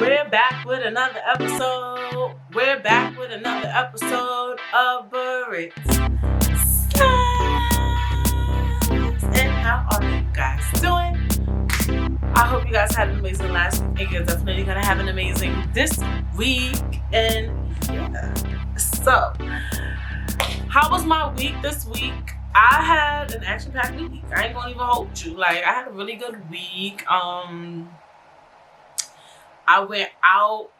We're back with another episode. We're back with another episode of Britt. And how are you guys doing? I hope you guys had an amazing last week, and you're definitely gonna have an amazing this week. And yeah, so how was my week this week? I had an action-packed week. I ain't gonna even hold you. Like, I had a really good week. I went out.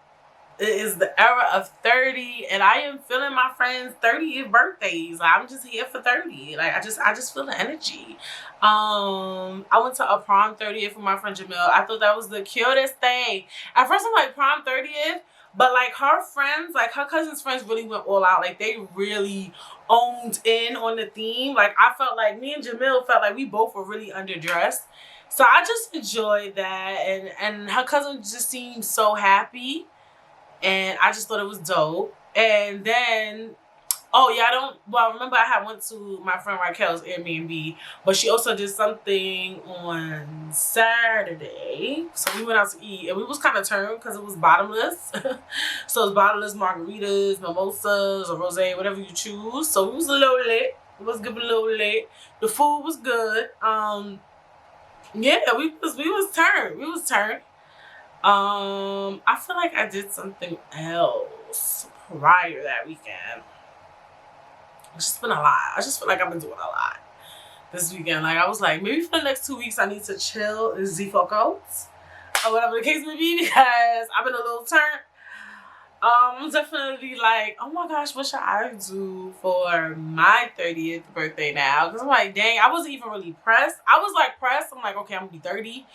It is the era of 30, and I am feeling my friends' 30th birthdays. Like, I'm just here for 30. Like, I just feel the energy. I went to a prom 30th with my friend Jamil. I thought that was the cutest thing. At first, I'm like, prom 30th? But, like, her friends, like, her cousin's friends really went all out. Like, they really owned in on the theme. Like, I felt like, me and Jamil felt like we both were really underdressed. So I just enjoyed that. And her cousin just seemed so happy. And I just thought it was dope. And then, remember I went to my friend Raquel's Airbnb, but she also did something on Saturday. So we went out to eat, and we was kind of turned because it was bottomless. So it was bottomless margaritas, mimosas, or rosé, whatever you choose. So we was a little lit. It was good, a little lit. The food was good. Yeah, we was turned. We was turned. I feel like I did something else prior that weekend. It's just been a lot. I just feel like I've been doing a lot this weekend. Like, I was like, maybe for the next 2 weeks I need to chill and Z-focus or whatever the case may be, because I've been a little turned. I'm definitely like, oh my gosh, what should I do for my 30th birthday now? Because I'm like, dang, I wasn't even really pressed. I was like pressed. I'm like, okay, I'm gonna be 30.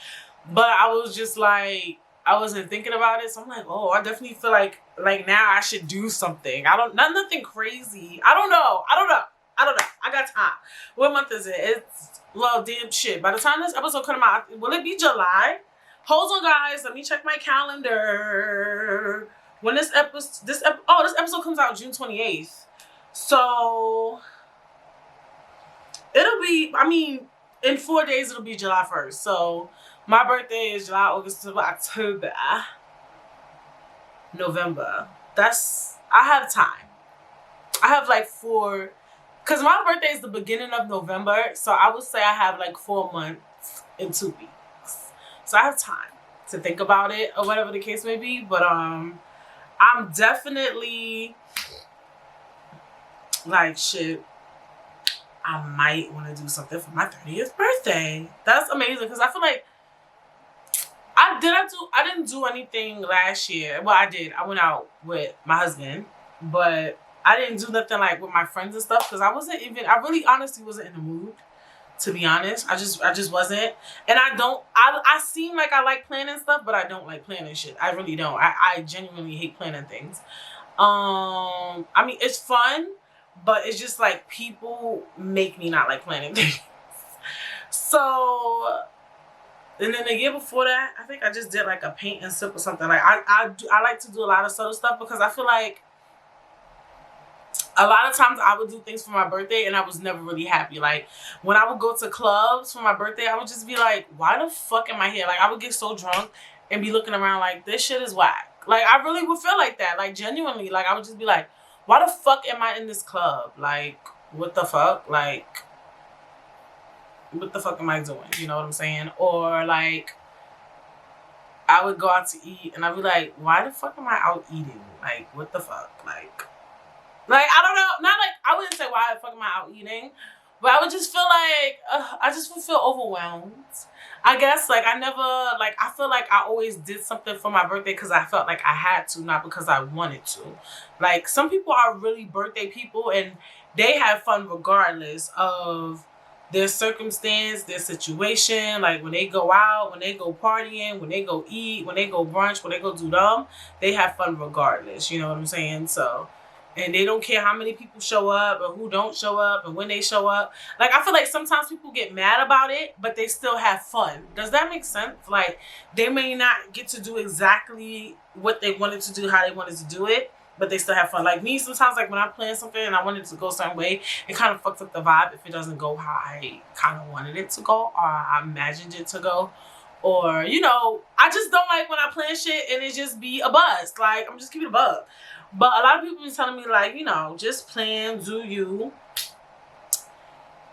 But I was just like, I wasn't thinking about it. So I'm like, oh, I definitely feel like now I should do something. Nothing crazy. I don't know. I got time. What month is it? It's, well, damn shit. By the time this episode comes out, will it be July? Hold on, guys. Let me check my calendar. When this episode comes out June 28th. So it'll be, in 4 days it'll be July 1st. So my birthday is July, August, September, October, November. I have time. I have like because my birthday is the beginning of November. So I would say I have like 4 months and 2 weeks. So I have time to think about it or whatever the case may be. But I'm definitely like, shit, I might want to do something for my 30th birthday. That's amazing, because I feel like I didn't do anything last year. Well, I did. I went out with my husband, but I didn't do nothing like with my friends and stuff, because I really honestly wasn't in the mood, to be honest. I just wasn't. And I seem like I like planning stuff, but I don't like planning shit. I really don't. I genuinely hate planning things. It's fun, but it's just like people make me not like planning things. So, and then the year before that, I think I just did like a paint and sip or something. Like, I like to do a lot of subtle stuff, because I feel like a lot of times I would do things for my birthday and I was never really happy. Like, when I would go to clubs for my birthday, I would just be like, why the fuck am I here? Like, I would get so drunk and be looking around like, this shit is whack. Like, I really would feel like that. Like, genuinely. Like, I would just be like, why the fuck am I in this club? Like, what the fuck? Like, what the fuck am I doing? You know what I'm saying? Or, like, I would go out to eat and I'd be like, why the fuck am I out eating? Like, what the fuck? Like, I don't know. Not like, I wouldn't say why the fuck am I out eating, but I would just feel like, I just would feel overwhelmed. I guess, like, I feel like I always did something for my birthday because I felt like I had to, not because I wanted to. Like, some people are really birthday people and they have fun regardless of their circumstance, their situation. Like, when they go out, when they go partying, when they go eat, when they go brunch, when they go do them, they have fun regardless. You know what I'm saying? So, and they don't care how many people show up or who don't show up and when they show up. Like, I feel like sometimes people get mad about it, but they still have fun. Does that make sense? Like, they may not get to do exactly what they wanted to do, how they wanted to do it, but they still have fun. Like me, sometimes, like, when I plan something and I want it to go a certain way, it kind of fucks up the vibe if it doesn't go how I kind of wanted it to go or I imagined it to go. Or, you know, I just don't like when I plan shit and it just be a bust. Like, I'm just keeping it a bug. But a lot of people be telling me, like, you know, just plan, do you.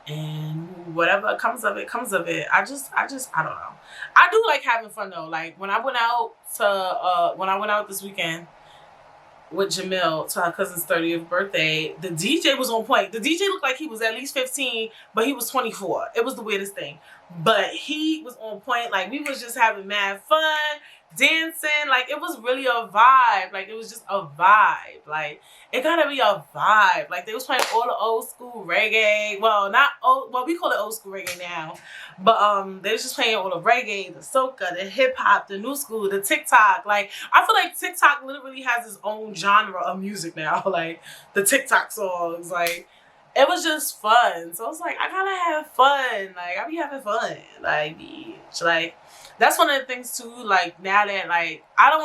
And whatever comes of it, comes of it. I don't know. I do like having fun, though. Like, when I went out this weekend with Jamil to her cousin's 30th birthday, the DJ was on point. The DJ looked like he was at least 15, but he was 24. It was the weirdest thing. But he was on point. Like, we was just having mad fun, dancing. Like, it was really a vibe. Like, it was just a vibe. Like, it gotta be a vibe. Like, they was playing all the old school reggae. Well, not old. Well, we call it old school reggae now. But they was just playing all the reggae, the soca, the hip hop, the new school, the TikTok. Like, I feel like TikTok literally has its own genre of music now. Like, the TikTok songs. Like, it was just fun. So I was like, I gotta have fun. Like, I be having fun. Like, bitch. Like, that's one of the things too. Like, now that, like, I don't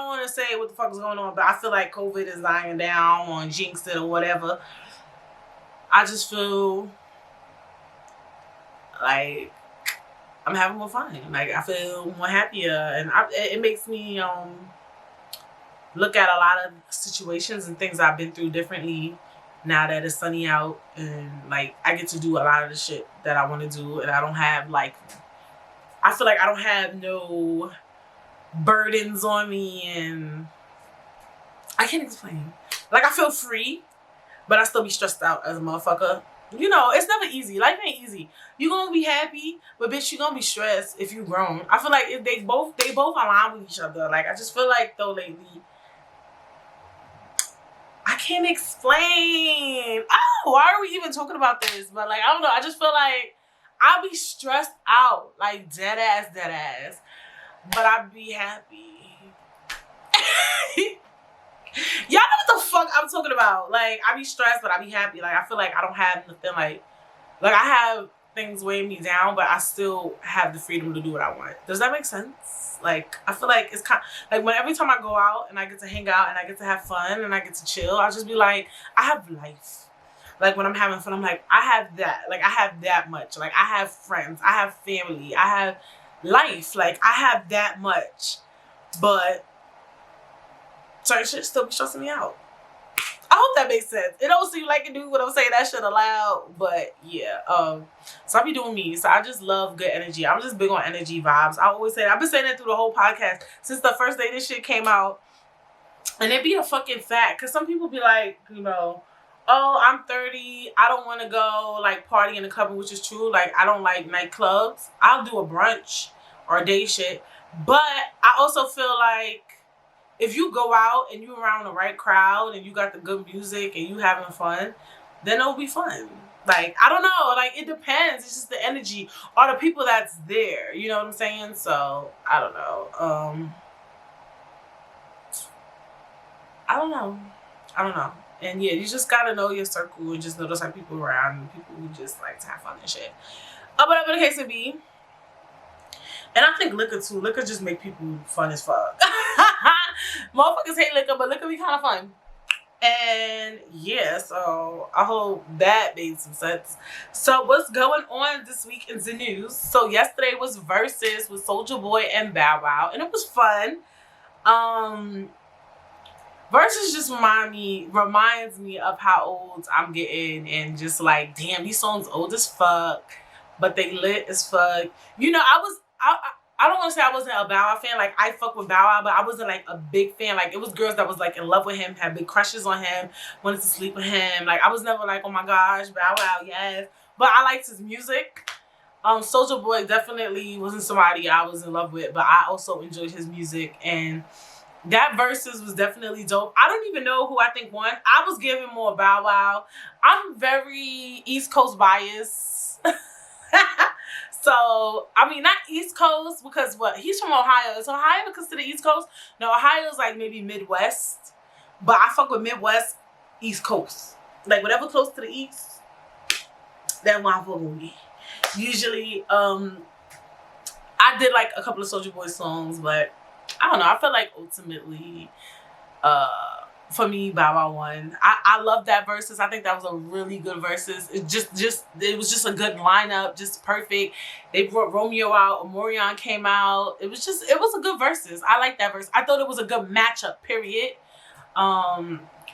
wanna say what the fuck is going on, but I feel like COVID is dying down on jinx it or whatever. I just feel like I'm having more fun. Like, I feel more happier, and it makes me look at a lot of situations and things I've been through differently now that it's sunny out, and like I get to do a lot of the shit that I want to do, and I don't have like, I feel like I don't have no burdens on me, and I can't explain. Like, I feel free, but I still be stressed out as a motherfucker. You know, it's never easy. Life ain't easy. You gonna be happy, but bitch, you gonna be stressed if you grown. I feel like if they both align with each other. Like, I just feel like though lately, I can't explain. Oh, why are we even talking about this? But like, I don't know. I just feel like I be stressed out, like dead ass. But I be happy. Y'all know what the fuck I'm talking about. Like, I be stressed, but I be happy. Like, I feel like I don't have nothing like I have things weighing me down, but I still have the freedom to do what I want. Does that make sense? Like, I feel like it's kind of, like, when every time I go out and I get to hang out and I get to have fun and I get to chill, I'll just be like, I have life. Like, when I'm having fun, I'm like, I have that. Like, I have that much. Like, I have friends. I have family. I have life. Like, I have that much. But certain shit still be stressing me out. I hope that makes sense. It don't seem like it do when I'm saying that shit aloud, but yeah. So I be doing me. So I just love good energy. I'm just big on energy vibes. I always say that. I've been saying that through the whole podcast since the first day this shit came out. And it be a fucking fact. Because some people be like, you know, oh, I'm 30. I don't want to go like party in the club, which is true. Like, I don't like nightclubs. I'll do a brunch or a day shit. But I also feel like if you go out and you around the right crowd and you got the good music and you having fun, then it'll be fun. Like, I don't know. Like, it depends. It's just the energy or the people that's there. You know what I'm saying? So, I don't know. I don't know. And yeah, you just gotta know your circle and just know those type of people around and people who just like to have fun and shit. But whatever the case may be. And I think liquor too. Liquor just make people fun as fuck. Motherfuckers hate liquor, but liquor be kind of fun. And yeah, so I hope that made some sense. So what's going on this week in the news? So yesterday was Verzuz with Soulja Boy and Bow Wow, and it was fun. Verzuz just reminds me of how old I'm getting, and just like, damn, these songs old as fuck, but they lit as fuck. You know, I don't want to say I wasn't a Bow Wow fan. Like, I fuck with Bow Wow, but I wasn't like a big fan. Like, it was girls that was like in love with him, had big crushes on him, wanted to sleep with him. Like, I was never like, oh my gosh, Bow Wow, yes. But I liked his music. Soulja Boy definitely wasn't somebody I was in love with, but I also enjoyed his music, and that Verzuz was definitely dope. I don't even know who I think won. I was giving more Bow Wow. I'm very East Coast biased. So, I mean, not East Coast, because what? He's from Ohio. Is Ohio considered East Coast? No, Ohio's like maybe Midwest. But I fuck with Midwest, East Coast. Like, whatever close to the East, that's what I fuck with me. Usually, I did like a couple of Soulja Boy songs, but I don't know. I feel like ultimately, for me, Bow Wow won. I love that Verzuz. I think that was a really good Verzuz. It was just a good lineup, just perfect. They brought Romeo out, Omarion came out. It was a good Verzuz. I like that verse. I thought it was a good matchup, period.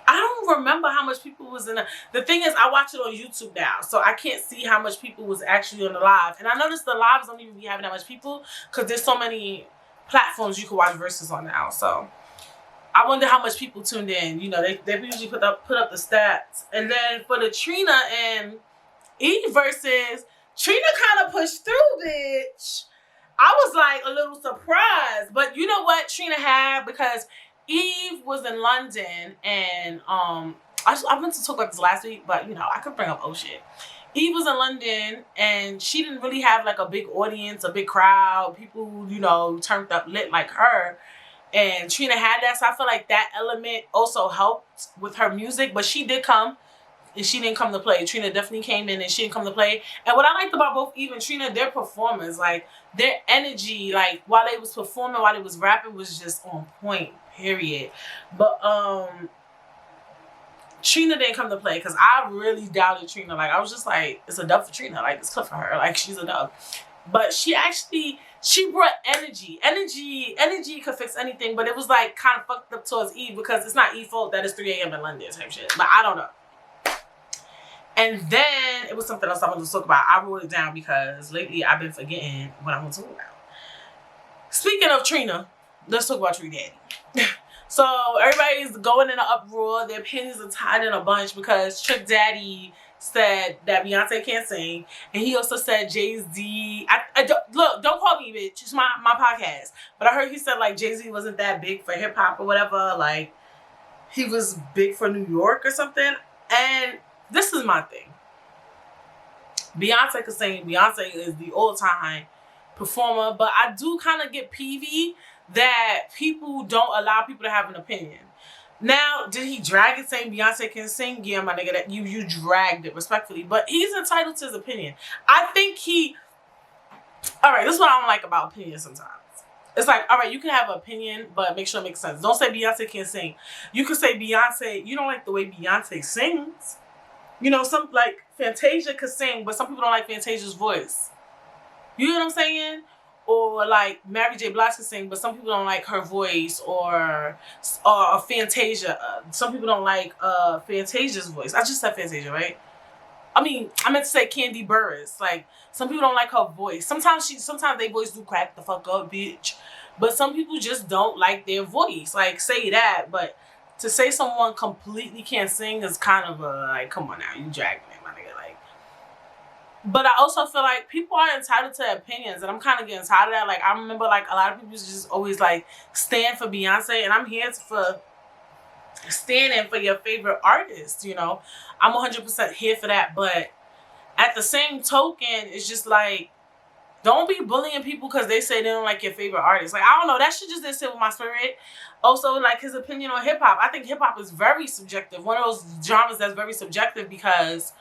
I don't remember how much people was in the thing is, I watch it on YouTube now, so I can't see how much people was actually on the live. And I noticed the lives don't even be having that much people because there's so many platforms you can watch Verzuz on now. So I wonder how much people tuned in. You know, they usually put up the stats. And then for the Trina and Eve Verzuz, Trina kind of pushed through, bitch. I was like a little surprised, but you know what Trina had, because Eve was in London, and I meant to talk about this last week, but you know, I could bring up shit. Eve was in London, and she didn't really have like a big audience, a big crowd, people, you know, turned up lit like her. And Trina had that, so I feel like that element also helped with her music. But she did come, and she didn't come to play. Trina definitely came in, and she didn't come to play. And what I liked about both Eve and Trina, their performance, like their energy, like while they was performing, while they was rapping, was just on point. Period. But Trina didn't come to play because I really doubted Trina. Like I was just like, it's a dub for Trina. Like it's clip for her. Like she's a dub. But she brought energy. Energy could fix anything. But it was like kind of fucked up towards Eve because it's not Eve's fault that it's 3 a.m. in London type shit. But I don't know. And then it was something else I wanted to talk about. I wrote it down because lately I've been forgetting what I want to talk about. Speaking of Trina, let's talk about Trick Daddy. So everybody's going in an uproar. Their opinions are tied in a bunch because Trick Daddy said that Beyonce can't sing, and he also said Jay-Z. Look, don't call me bitch. It's my podcast. But I heard he said like Jay-Z wasn't that big for hip hop or whatever. Like he was big for New York or something. And this is my thing. Beyonce can sing. Beyonce is the all-time performer, but I do kind of get peevy that people don't allow people to have an opinion. Now, did he drag it saying Beyonce can sing? Yeah, my nigga, that you dragged it respectfully, but he's entitled to his opinion. I think all right, this is what I don't like about opinions sometimes. It's like, all right, you can have an opinion, but make sure it makes sense. Don't say Beyonce can't sing. You can say Beyonce, you don't like the way Beyonce sings. You know, some like Fantasia could sing, but some people don't like Fantasia's voice. You know what I'm saying? Or like Mary J. Blige can sing, but some people don't like her voice, or Fantasia. Some people don't like Fantasia's voice. I just said Fantasia, right? I mean, I meant to say Candy Burris. Like some people don't like her voice. Sometimes their voice do crack the fuck up, bitch. But some people just don't like their voice. Like say that, but to say someone completely can't sing is kind of like, come on now, you dragging it, my nigga. Like, but I also feel like people are entitled to opinions, and I'm kind of getting tired of that. Like, I remember like a lot of people just always like stand for Beyonce, and I'm here for standing for your favorite artist. You know, I'm 100% here for that. But at the same token, it's just like, don't be bullying people because they say they don't like your favorite artist. Like, I don't know, that shit just didn't sit with my spirit. Also, like his opinion on hip hop. I think hip hop is very subjective. One of those genres that's very subjective because,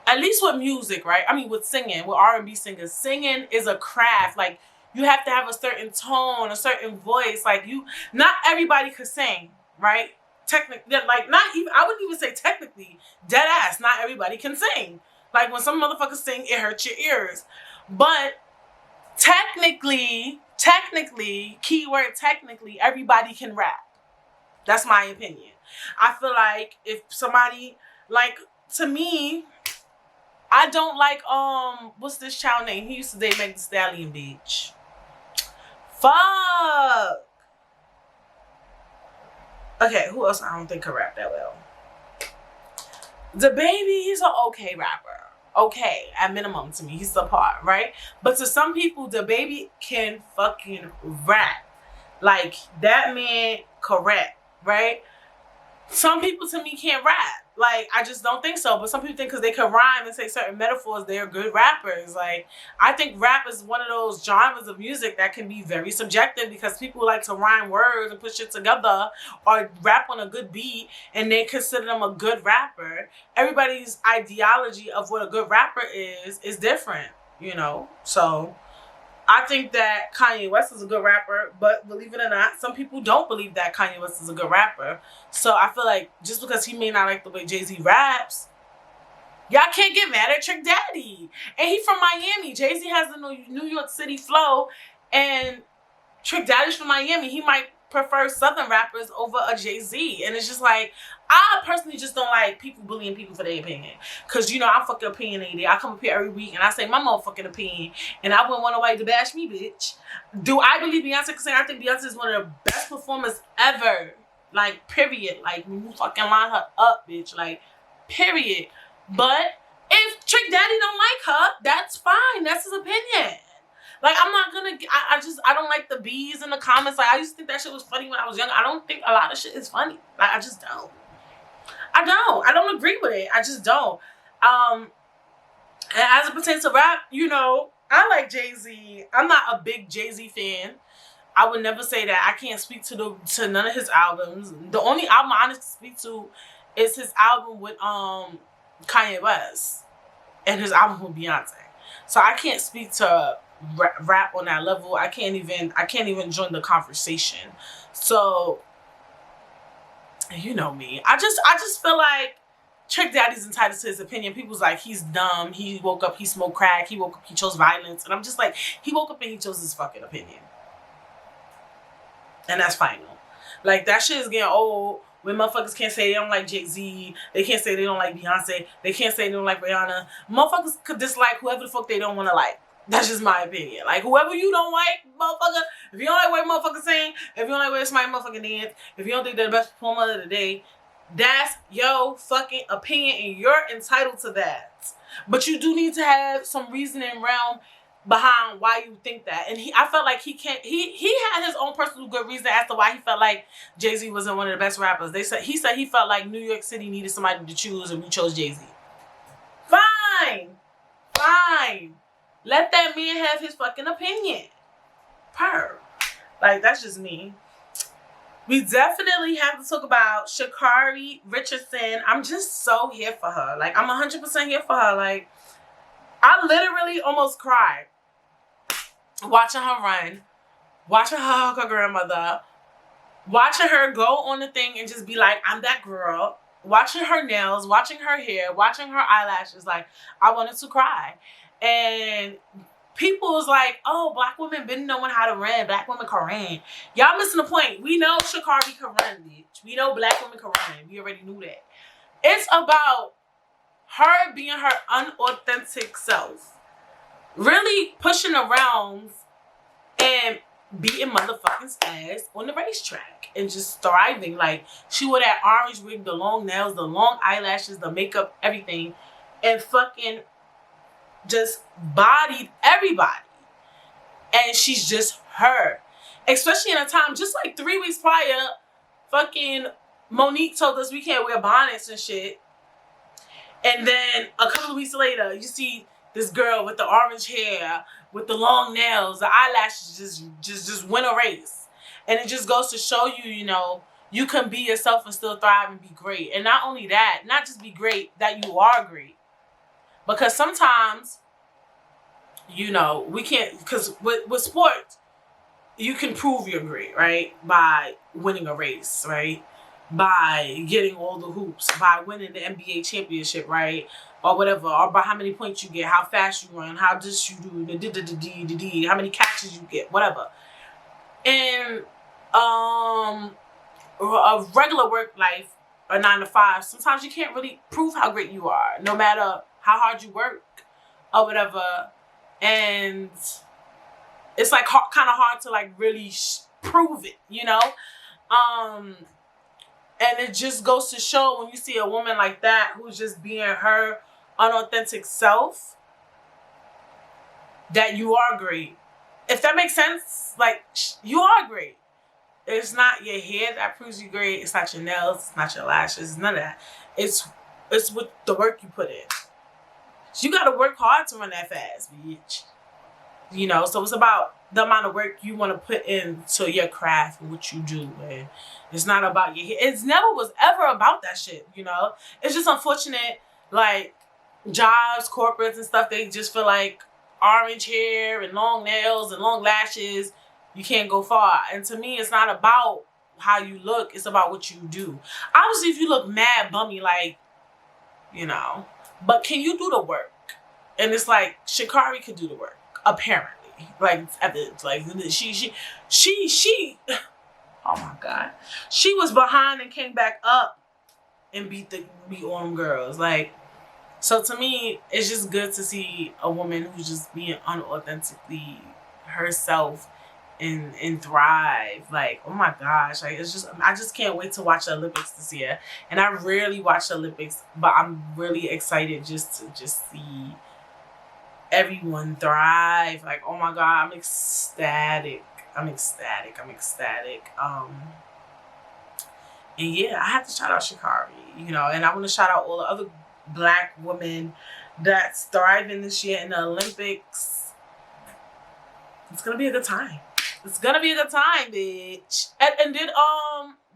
at least with music, right? I mean, with singing, with R&B singers, singing is a craft. Like, you have to have a certain tone, a certain voice. Like, not everybody could sing, right? Technically, like, I wouldn't even say technically, dead ass, not everybody can sing. Like, when some motherfuckers sing, it hurts your ears. But technically, keyword technically, everybody can rap. That's my opinion. I feel like if somebody, like, to me, I don't like, what's this child name? He used to date Meg Thee Stallion, bitch. Fuck. Okay, who else I don't think can rap that well? DaBaby, he's an okay rapper. Okay, at minimum to me, he's subpar, right? But to some people, DaBaby can fucking rap. Like, that man can rap, right? Some people to me can't rap. Like, I just don't think so. But some people think because they can rhyme and say certain metaphors, they're good rappers. Like, I think rap is one of those genres of music that can be very subjective because people like to rhyme words and put shit together or rap on a good beat and they consider them a good rapper. Everybody's ideology of what a good rapper is different, you know? So, I think that Kanye West is a good rapper, but believe it or not, some people don't believe that Kanye West is a good rapper. So I feel like just because he may not like the way Jay-Z raps, y'all can't get mad at Trick Daddy. And he from Miami. Jay-Z has the New York City flow, and Trick Daddy's from Miami. He might prefer Southern rappers over a Jay-Z. And it's just like, I personally just don't like people bullying people for their opinion. Because, you know, I'm fucking opinionated. I come up here every week and I say my motherfucking opinion. And I wouldn't want nobody to bash me, bitch. Do I believe Beyonce can sing? I think Beyonce is one of the best performers ever. Like, period. Like, when you fucking line her up, bitch. Like, period. But if Trick Daddy don't like her, that's fine. That's his opinion. Like, I'm not gonna, I don't like the bees in the comments. Like, I used to think that shit was funny when I was young. I don't think a lot of shit is funny. Like, I just don't. I don't agree with it. I just don't. And as it pertains to rap, you know, I like Jay-Z. I'm not a big Jay-Z fan. I would never say that. I can't speak to none of his albums. The only album I honestly speak to is his album with Kanye West and his album with Beyonce. So I can't speak to rap on that level. I can't even join the conversation. So you know me. I just feel like Trick Daddy's entitled to his opinion. People's like, he's dumb. He woke up, he smoked crack. He woke up, he chose violence. And I'm just like, he woke up and he chose his fucking opinion. And that's final. Like, that shit is getting old. When motherfuckers can't say they don't like Jay-Z. They can't say they don't like Beyonce. They can't say they don't like Rihanna. Motherfuckers could dislike whoever the fuck they don't want to like. That's just my opinion. Like, whoever you don't like, motherfucker, if you don't like what motherfucker sing, if you don't like what somebody motherfucking dance, if you don't think they're the best performer of the day, that's your fucking opinion and you're entitled to that. But you do need to have some reasoning realm behind why you think that. And I felt like he had his own personal good reason as to why he felt like Jay-Z wasn't one of the best rappers. He said he felt like New York City needed somebody to choose and we chose Jay-Z. Fine. Let that man have his fucking opinion. Like, that's just me. We definitely have to talk about Sha'Carri Richardson. I'm just so here for her. Like, I'm 100% here for her. Like, I literally almost cried watching her run, watching her hug her grandmother, watching her go on the thing and just be like, I'm that girl, watching her nails, watching her hair, watching her eyelashes. Like, I wanted to cry. And people was like, oh, black women been knowing how to run. Black women can run. Y'all missing the point. We know Sha'Carri can run, bitch. We know black women can run. We already knew that. It's about her being her unauthentic self. Really pushing around and beating motherfucking ass on the racetrack. And just thriving. Like, she wore that orange wig, the long nails, the long eyelashes, the makeup, everything. And fucking just bodied everybody. And she's just her. Especially in a time, just like 3 weeks prior, fucking Monique told us we can't wear bonnets and shit. And then a couple of weeks later, you see this girl with the orange hair, with the long nails, the eyelashes just win a race. And it just goes to show you, you know, you can be yourself and still thrive and be great. And not only that, not just be great, that you are great. Because sometimes, you know, we can't, because with sports, you can prove you're great, right? By winning a race, right? By getting all the hoops, by winning the NBA championship, right? Or whatever, or by how many points you get, how fast you run, how this you do, how many catches you get, whatever. And a regular work life, a 9 to 5, sometimes you can't really prove how great you are, no matter how hard you work or whatever. And it's like kind of hard to like really prove it, you know? And it just goes to show when you see a woman like that who's just being her unauthentic self, that you are great. If that makes sense, like, you are great. It's not your hair that proves you great. It's not your nails. It's not your lashes. None of that. It's with the work you put in. So you got to work hard to run that fast, bitch. You know, so it's about the amount of work you want to put into your craft and what you do. And it's not about your hair. It never was ever about that shit, you know. It's just unfortunate, like, jobs, corporates and stuff, they just feel like orange hair and long nails and long lashes, you can't go far. And to me, it's not about how you look. It's about what you do. Obviously, if you look mad bummy, like, you know, but can you do the work? And it's like, Sha'Carri could do the work, apparently. Like, it's evidence. Like, she, oh my God. She was behind and came back up and beat on them girls. Like, so to me, it's just good to see a woman who's just being unauthentically herself and thrive. Like, oh my gosh, like, it's just, I just can't wait to watch the Olympics this year. And I rarely watch the Olympics, but I'm really excited just to see everyone thrive. Like, oh my God, I'm ecstatic. I'm ecstatic. And yeah, I have to shout out Sha'Carri, you know, and I want to shout out all the other Black women that's thriving this year in the Olympics. It's gonna be a good time. It's gonna be a good time, bitch. And did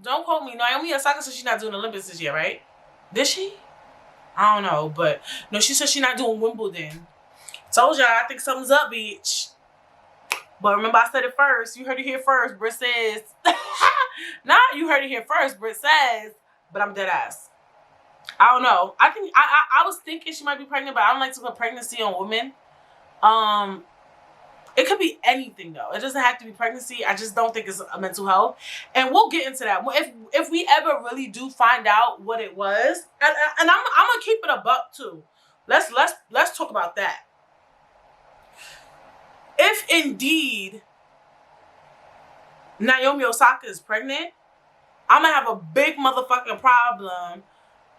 don't quote me, Naomi Osaka said she's not doing the Olympics this year, right? Did she? I don't know, but no, she said she's not doing Wimbledon. Told y'all, I think something's up, bitch. But remember, I said it first. You heard it here first. Britt says. Nah, you heard it here first. Britt says. But I'm dead ass. I don't know. I think I was thinking she might be pregnant, but I don't like to put pregnancy on women. It could be anything though. It doesn't have to be pregnancy. I just don't think it's a mental health, and we'll get into that. If we ever really do find out what it was, and I'm gonna keep it a buck too. Let's talk about that. If indeed Naomi Osaka is pregnant, I'm gonna have a big motherfucking problem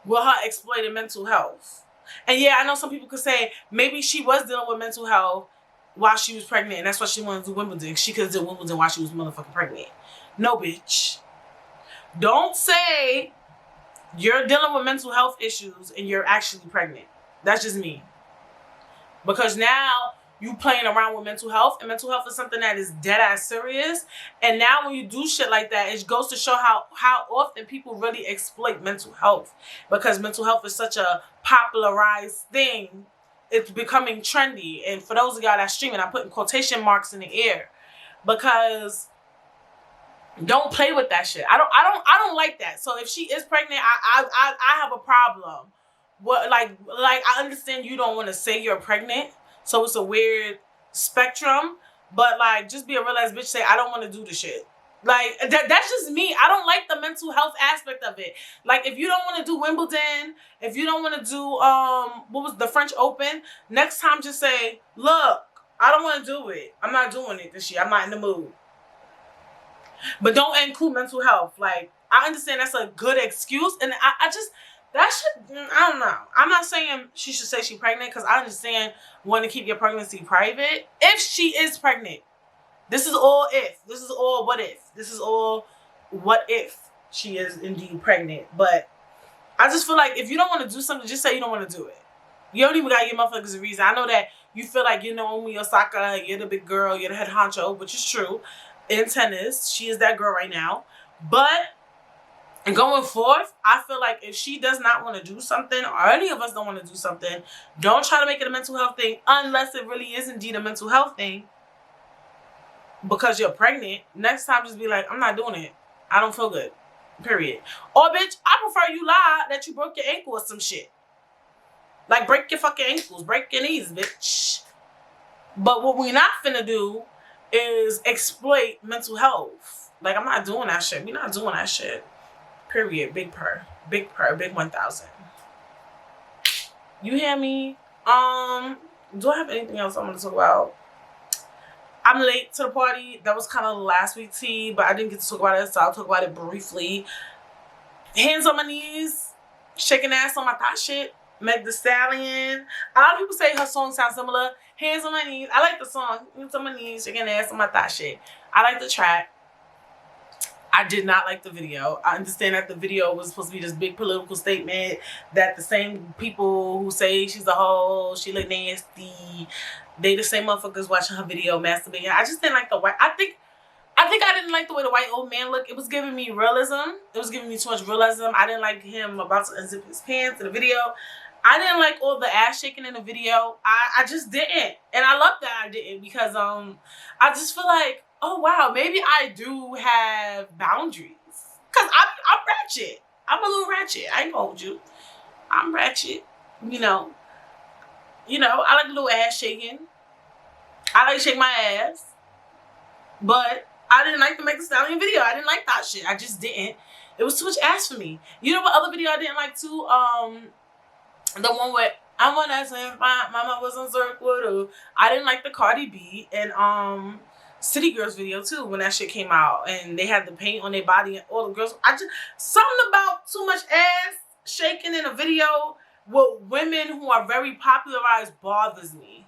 with her exploiting mental health. And yeah, I know some people could say maybe she was dealing with mental health while she was pregnant, and that's why she wanted to do Wimbledon. She could have done Wimbledon while she was motherfucking pregnant. No, bitch. Don't say you're dealing with mental health issues and you're actually pregnant. That's just me. Because now you playing around with mental health, and mental health is something that is dead ass serious. And now when you do shit like that, it goes to show how often people really exploit mental health, because mental health is such a popularized thing. It's becoming trendy. And for those of y'all that's streaming, I'm putting quotation marks in the air, because don't play with that shit. I don't like that. So if she is pregnant, I have a problem. What like I understand you don't want to say you're pregnant. So it's a weird spectrum, but like, just be a real ass bitch. Say, I don't want to do the shit. Like, that's just me. I don't like the mental health aspect of it. Like, if you don't want to do Wimbledon, if you don't want to do what was the French Open, next time just say, look, I don't want to do it. I'm not doing it this year. I'm not in the mood. But don't include mental health. Like, I understand that's a good excuse, and I just. That shit, I don't know. I'm not saying she should say she's pregnant, because I understand wanting to keep your pregnancy private. If she is pregnant, this is all if. This is all what if. This is all what if she is indeed pregnant. But I just feel like if you don't want to do something, just say you don't want to do it. You don't even got to give motherfuckers a reason. I know that you feel like you know Naomi Osaka, you're the big girl, you're the head honcho, which is true. In tennis, she is that girl right now. But and going forth, I feel like if she does not want to do something, or any of us don't want to do something, don't try to make it a mental health thing unless it really is indeed a mental health thing because you're pregnant. Next time, just be like, I'm not doing it. I don't feel good. Period. Or, bitch, I prefer you lie that you broke your ankle or some shit. Like, break your fucking ankles. Break your knees, bitch. But what we're not finna do is exploit mental health. Like, I'm not doing that shit. We're not doing that shit. Period. Big purr. Big purr. Big 1,000. You hear me? Do I have anything else I want to talk about? I'm late to the party. That was kind of last week's tea, but I didn't get to talk about it, so I'll talk about it briefly. Hands on my knees. Shaking ass on my thought shit. Meg Thee Stallion. A lot of people say her song sounds similar. Hands on my knees. I like the song. Hands on my knees. Shaking ass on my thought shit. I like the track. I did not like the video. I understand that the video was supposed to be this big political statement that the same people who say she's a hoe, she look nasty, they the same motherfuckers watching her video masturbating. I just didn't like the white. I think I didn't like the way the white old man looked. It was giving me realism. It was giving me too much realism. I didn't like him about to unzip his pants in the video. I didn't like all the ass shaking in the video. I just didn't. And I love that I didn't because I just feel like, oh wow, maybe I do have boundaries. Cause I'm ratchet. I'm a little ratchet. I ain't gonna hold you. I'm ratchet. You know. I like a little ass shaking. I like to shake my ass. But I didn't like the Meg Thee Stallion video. I didn't like that shit. I just didn't. It was too much ass for me. You know what other video I didn't like too? The one where I wanna say my mama was on circle. I didn't like the Cardi B and City Girls video too when that shit came out and they had the paint on their body and all the girls. Something about too much ass shaking in a video with women who are very popularized bothers me.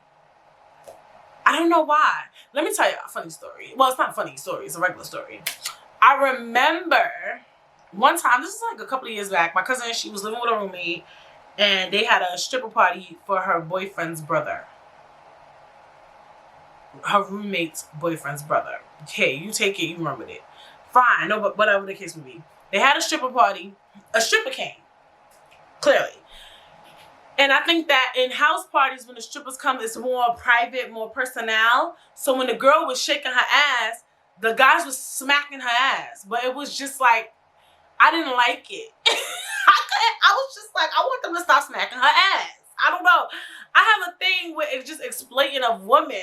I don't know why. Let me tell you a funny story. Well, it's not a funny story. It's a regular story. I remember one time, this is like a couple of years back, my cousin, she was living with a roommate and they had a stripper party for her boyfriend's brother. Her roommate's boyfriend's brother. Okay, you take it, you remembered it. Fine, no, but whatever the case may be. They had a stripper party. A stripper came. Clearly. And I think that in house parties, when the strippers come, it's more private, more personnel. So when the girl was shaking her ass, the guys was smacking her ass. But it was just like, I didn't like it. I was just like, I want them to stop smacking her ass. I don't know. I have a thing with it just exploiting of women.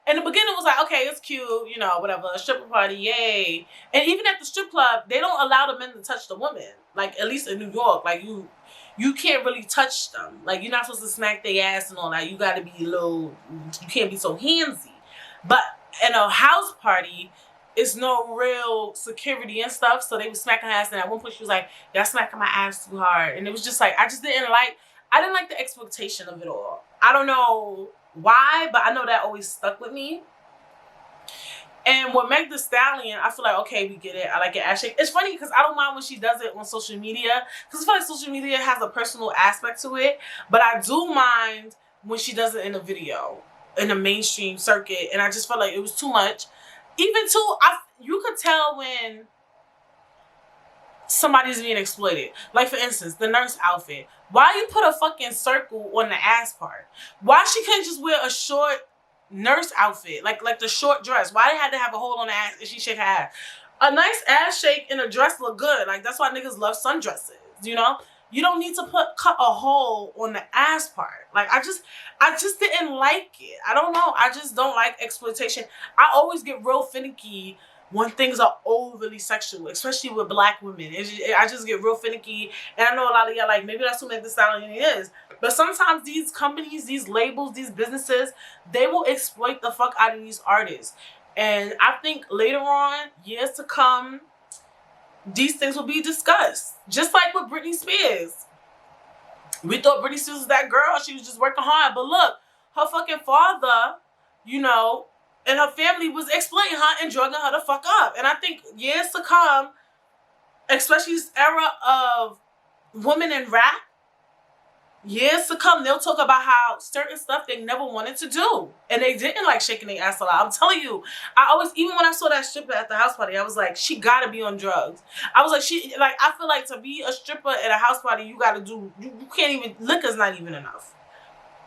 In the beginning it was like, okay, it's cute, whatever, a stripper party, yay. And even at the strip club, they don't allow the men to touch the women. Like, at least in New York, like you can't really touch them. Like, you're not supposed to smack their ass and all that. You gotta be you can't be so handsy. But in a house party, it's no real security and stuff. So they was smacking her ass, and at one point she was like, y'all smacking my ass too hard. And it was just like, I didn't like the expectation of it all. I don't know why, but I know that always stuck with me. And with Meg Thee Stallion, I feel like, okay, we get it. I like it ass shake. It's funny because I don't mind when she does it on social media because I feel like social media has a personal aspect to it. But I do mind when she does it in a video, in the mainstream circuit. And I just felt like it was too much. Even too, you could tell when somebody's being exploited. Like, for instance, the nurse outfit. Why you put a fucking circle on the ass part? Why she couldn't just wear a short nurse outfit, like the short dress? Why they had to have a hole on the ass if she shake her ass? A nice ass shake in a dress look good. Like, that's why niggas love sundresses, you don't need to cut a hole on the ass part. Like, I just didn't like it. I don't know, I just don't like exploitation. I always get real finicky when things are overly sexual, especially with black women. I just get real finicky, and I know a lot of y'all like, maybe that's what Meg Thee Stallion is. But sometimes these companies, these labels, these businesses, they will exploit the fuck out of these artists. And I think later on, years to come, these things will be discussed. Just like with Britney Spears. We thought Britney Spears was that girl. She was just working hard. But look, her fucking father, and her family was exploiting her and drugging her the fuck up. And I think years to come, especially this era of women in rap, years to come, they'll talk about how certain stuff they never wanted to do. And they didn't like shaking their ass a lot. I'm telling you, even when I saw that stripper at the house party, I was like, she gotta be on drugs. I was like, I feel like to be a stripper at a house party, you can't even, liquor's not even enough.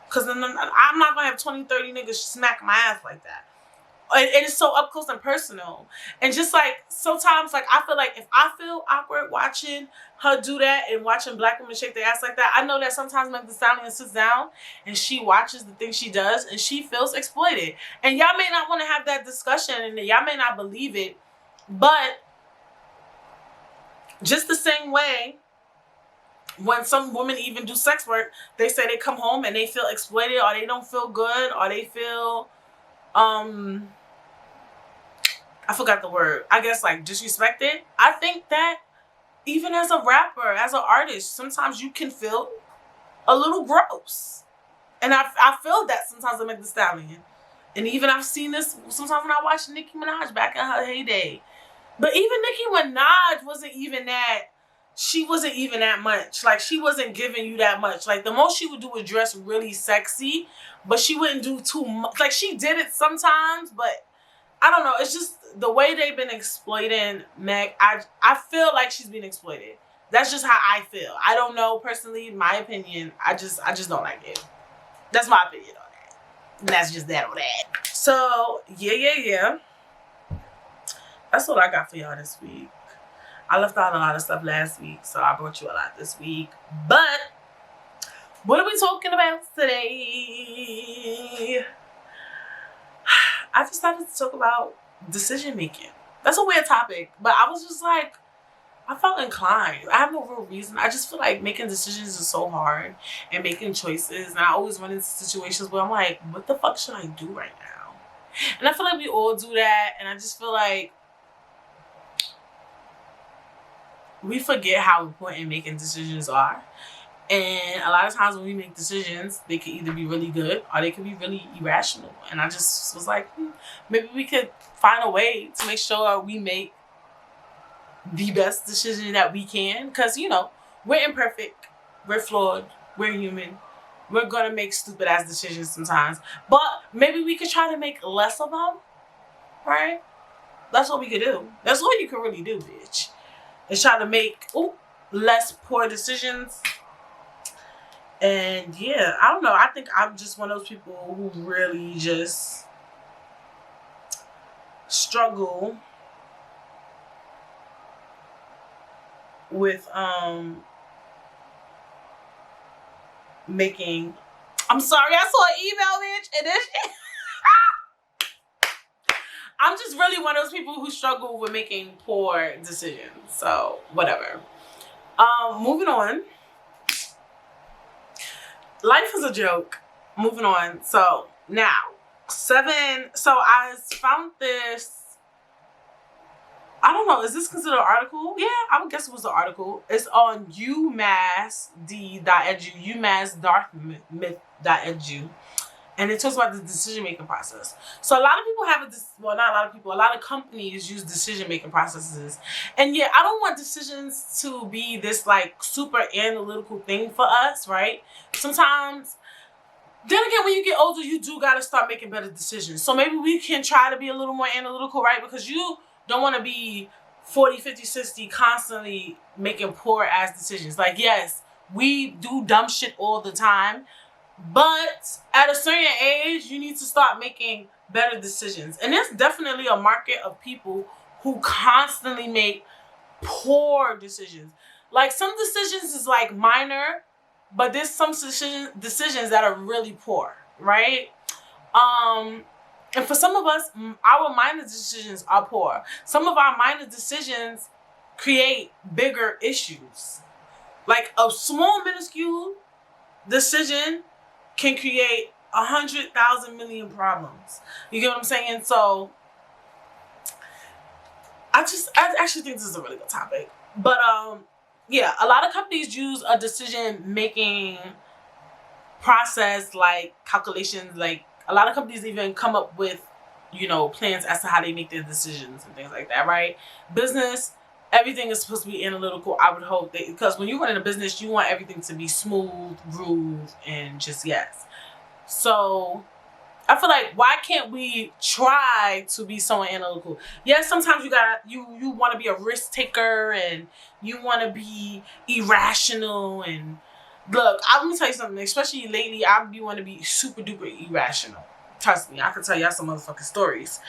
Because I'm not gonna have 20, 30 niggas smack my ass like that. And it's so up close and personal. And just like, sometimes, like, I feel like if I feel awkward watching her do that and watching black women shake their ass like that, I know that sometimes Meg Thee Stallion sits down and she watches the things she does and she feels exploited. And y'all may not want to have that discussion and y'all may not believe it, but just the same way, when some women even do sex work, they say they come home and they feel exploited, or they don't feel good, or they feel, I forgot the word, I guess, like, disrespected. I think that even as a rapper, as an artist, sometimes you can feel a little gross. And I feel that sometimes with Meg Thee Stallion. And even I've seen this sometimes when I watch Nicki Minaj back in her heyday. But even Nicki Minaj wasn't even that much. Like, she wasn't giving you that much. Like, the most she would do was dress really sexy, but she wouldn't do too much. Like, she did it sometimes, but I don't know. It's just the way they've been exploiting Meg. I feel like she's being exploited. That's just how I feel. I don't know personally, my opinion. I just don't like it. That's my opinion on that. And that's just that on that. So yeah. That's what I got for y'all this week. I left out a lot of stuff last week, so I brought you a lot this week. But what are we talking about today? I decided to talk about decision making. That's a weird topic, but I was just like, I felt inclined. I have no real reason. I just feel like making decisions is so hard and making choices. And I always run into situations where I'm like, what the fuck should I do right now? And I feel like we all do that. And I just feel like we forget how important making decisions are. And a lot of times when we make decisions, they can either be really good or they can be really irrational. And I just was like, maybe we could find a way to make sure we make the best decision that we can. Because, you know, we're imperfect. We're flawed. We're human. We're going to make stupid ass decisions sometimes. But maybe we could try to make less of them. Right? That's what we could do. That's all you can really do, bitch. Is try to make less poor decisions. And yeah, I don't know. I think I'm just one of those people who really just struggle with making. I'm sorry, I saw an email, bitch, and this I'm just really one of those people who struggle with making poor decisions. So whatever. Moving on. Life is a joke. Moving on. So now, 7. So I found this. I don't know. Is this considered an article? Yeah, I would guess it was an article. It's on umassd.edu, umassdartmouth.edu. And it talks about the decision-making process. So a lot of people have not a lot of people, a lot of companies use decision-making processes. And yeah, I don't want decisions to be this like super analytical thing for us, right? Sometimes, then again, when you get older, you do got to start making better decisions. So maybe we can try to be a little more analytical, right? Because you don't want to be 40, 50, 60 constantly making poor-ass decisions. Like, yes, we do dumb shit all the time. But at a certain age, you need to start making better decisions. And there's definitely a market of people who constantly make poor decisions. Like some decisions is like minor, but there's some decisions that are really poor, right? And for some of us, our minor decisions are poor. Some of our minor decisions create bigger issues. Like a small, minuscule decision can create 100,000 million problems. You get what I'm saying? So I actually think this is a really good topic. But yeah, a lot of companies use a decision making process like calculations. Like a lot of companies even come up with, you know, plans as to how they make their decisions and things like that, right? Business, everything is supposed to be analytical, I would hope. Because when you run a business, you want everything to be smooth, groove, and just yes. So I feel like, why can't we try to be so analytical? Yes, sometimes you want to be a risk taker and you want to be irrational. And look, let me tell you something. Especially lately, I want to be super duper irrational. Trust me, I can tell y'all some motherfucking stories.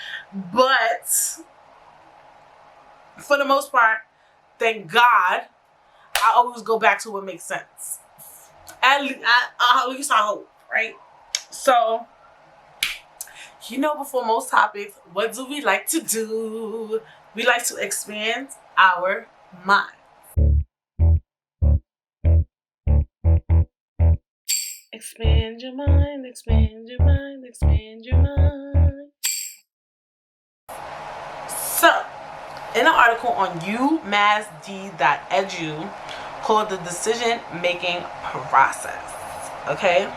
But for the most part, thank God, I always go back to what makes sense. At least I hope, right? So, you know, before most topics, what do we like to do? We like to expand our mind. Expand your mind, expand your mind, expand your mind. So, in an article on umassd.edu called The Decision Making Process. Okay,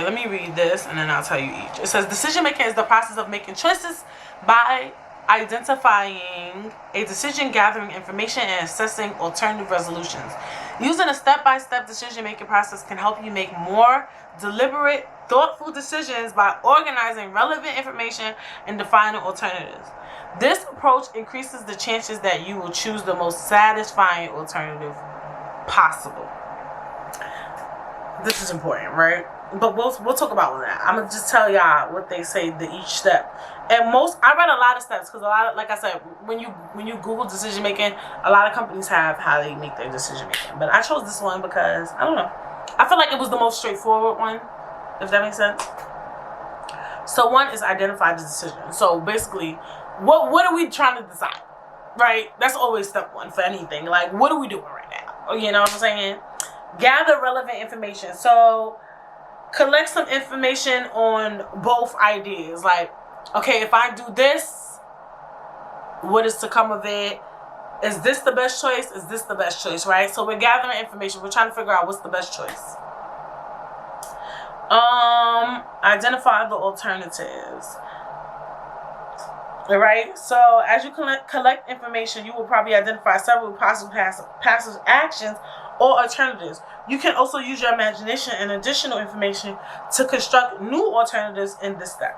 let me read this and then I'll tell you each. It says, decision making is the process of making choices by identifying a decision, gathering information, and assessing alternative resolutions. Using a step-by-step decision-making process can help you make more deliberate, thoughtful decisions by organizing relevant information and defining alternatives. This approach increases the chances that you will choose the most satisfying alternative possible. This is important, right? But we'll talk about that. I'm gonna just tell y'all what they say to each step. And I read a lot of steps because a lot of, like I said, when you Google decision making, a lot of companies have how they make their decision making. But I chose this one because I don't know. I feel like it was the most straightforward one, if that makes sense. So one is identify the decision. So basically, what are we trying to decide? Right? That's always step one for anything. Like, what are we doing right now? You know what I'm saying? Gather relevant information. So collect some information on both ideas. Like, okay, if I do this, what is to come of it? Is this the best choice? Is this the best choice, right? So we're gathering information. We're trying to figure out what's the best choice. Identify the alternatives. Alright, so as you collect information, you will probably identify several possible passive actions or alternatives. You can also use your imagination and additional information to construct new alternatives in this step.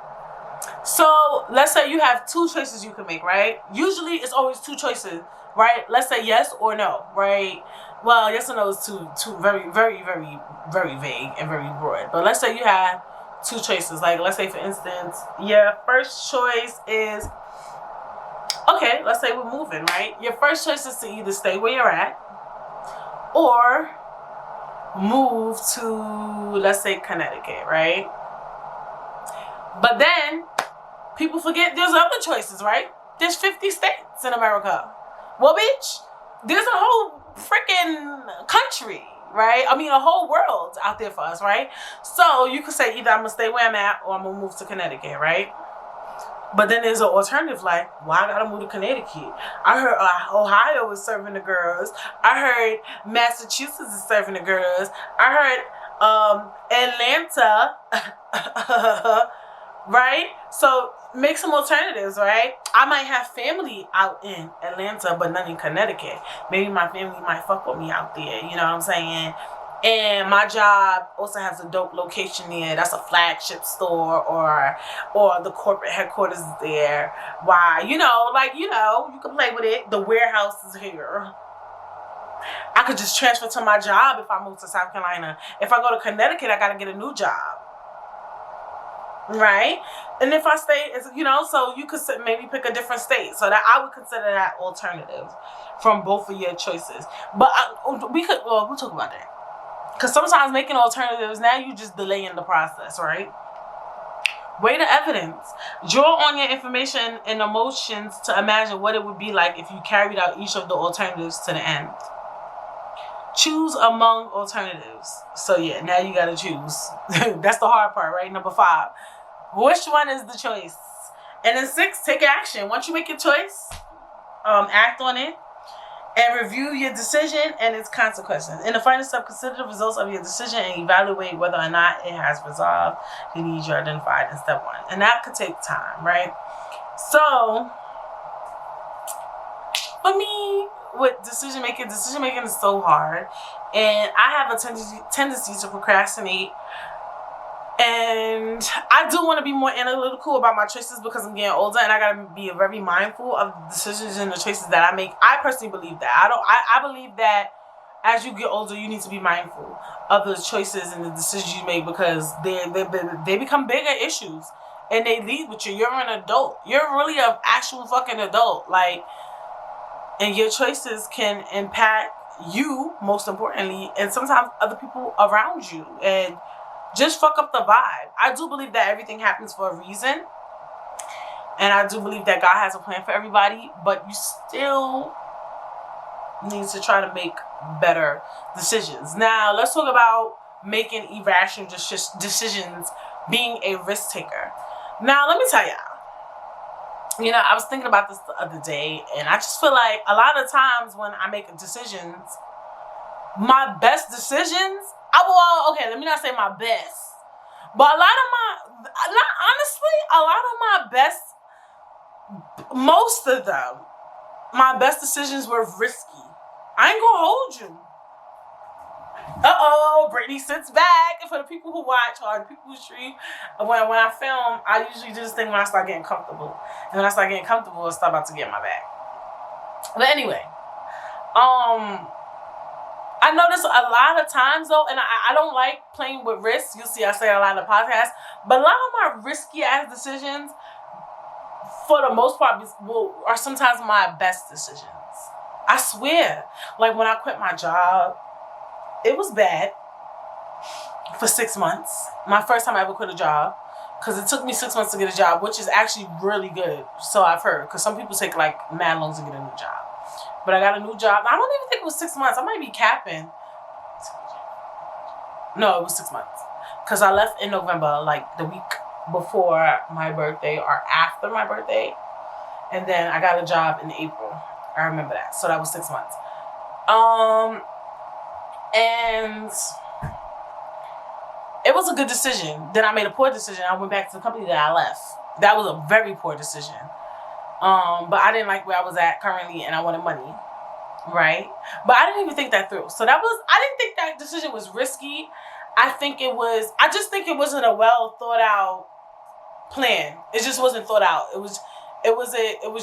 So let's say you have two choices you can make, right? Usually it's always two choices, right? Let's say yes or no, right? Well, yes or no is too very, very, very, very vague and very broad. But let's say you have two choices. Like, let's say, for instance, your first choice is, okay, let's say we're moving, right? Your first choice is to either stay where you're at or move to, let's say, Connecticut, right? But then people forget there's other choices, right? There's 50 states in America. Well, bitch, there's a whole freaking country, right? I mean, a whole world out there for us, right? So you could say either I'm going to stay where I'm at or I'm going to move to Connecticut, right? But then there's an alternative, like, why I got to move to Connecticut? I heard Ohio is serving the girls. I heard Massachusetts is serving the girls. I heard Atlanta, right? So make some alternatives, right? I might have family out in Atlanta, but none in Connecticut. Maybe my family might fuck with me out there, you know what I'm saying? And my job also has a dope location there. That's a flagship store or the corporate headquarters is there. Why? You know, you can play with it. The warehouse is here. I could just transfer to my job if I move to South Carolina. If I go to Connecticut, I got to get a new job. Right? And if I stay, so you could maybe pick a different state. So that I would consider that alternative from both of your choices. But we'll talk about that. Because sometimes making alternatives, now you just delaying the process, right? Weigh the evidence. Draw on your information and emotions to imagine what it would be like if you carried out each of the alternatives to the end. Choose among alternatives. So yeah, now you gotta choose. That's the hard part, right? Number 5. Which one is the choice? And then 6, take action. Once you make your choice, act on it. And review your decision and its consequences. In the final step, consider the results of your decision and evaluate whether or not it has resolved the needs you identified in step 1. And that could take time, right? So, for me, with decision making is so hard. And I have a tendency to procrastinate. And I do want to be more analytical about my choices because I'm getting older and I got to be very mindful of the decisions and the choices that I make. I personally believe that. I believe that as you get older, you need to be mindful of the choices and the decisions you make because they become bigger issues and they lead with you. You're an adult. You're really an actual fucking adult. Like, and your choices can impact you, most importantly, and sometimes other people around you. And just fuck up the vibe. I do believe that everything happens for a reason. And I do believe that God has a plan for everybody. But you still need to try to make better decisions. Now, let's talk about making irrational decisions, being a risk taker. Now, let me tell y'all. I was thinking about this the other day. And I just feel like a lot of times when I make decisions, my best decisions, let me not say my best, but a lot of my best, most of them, my best decisions were risky. I ain't gonna hold you. Brittany sits back. For the people who watch or the people who stream, when I film, I usually do this thing when I start getting comfortable. And when I start getting comfortable, it's about to get my back. But anyway, I notice a lot of times though, and I don't like playing with risks. You'll see I say a lot in the podcast, but a lot of my risky ass decisions, for the most part, are sometimes my best decisions. I swear. Like when I quit my job, it was bad for 6 months. My first time I ever quit a job. Because it took me 6 months to get a job, which is actually really good. So I've heard. Because some people take like mad long to get a new job. But I got a new job. I don't even think it was 6 months. I might be capping. No, it was 6 months. Because I left in November, like the week before my birthday or after my birthday. And then I got a job in April. I remember that. So that was 6 months. And it was a good decision. Then I made a poor decision. I went back to the company that I left. That was a very poor decision. But I didn't like where I was at currently and I wanted money. Right? But I didn't even think that through. So I didn't think that decision was risky. I just think it wasn't a well thought out plan. It just wasn't thought out. It was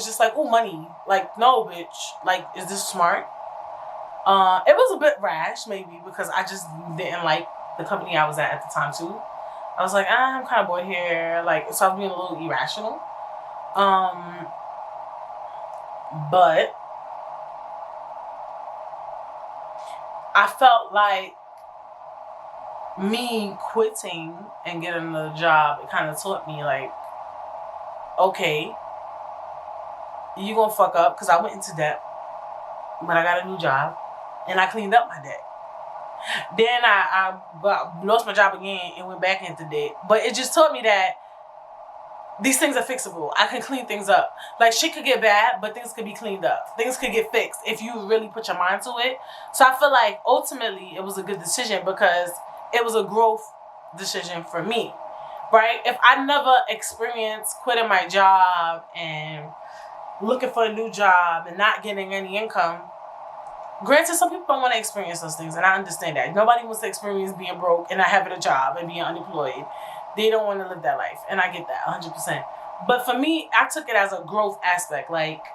just like, oh, money. Like, no, bitch. Like, is this smart? It was a bit rash, maybe, because I just didn't like the company I was at the time too. I was like, I'm kind of bored here. Like, so I was being a little irrational. But I felt like me quitting and getting another job, it kind of taught me like, okay, you gonna fuck up, because I went into debt, but I got a new job and I cleaned up my debt. Then I lost my job again and went back into debt. But it just taught me that these things are fixable. I can clean things up. Like, shit could get bad, but things could be cleaned up. Things could get fixed if you really put your mind to it. So I feel like ultimately it was a good decision because it was a growth decision for me, right? If I never experienced quitting my job and looking for a new job and not getting any income, granted, some people don't want to experience those things, and I understand that. Nobody wants to experience being broke and not having a job and being unemployed. They don't want to live that life, and I get that 100%. But for me, I took it as a growth aspect. Like,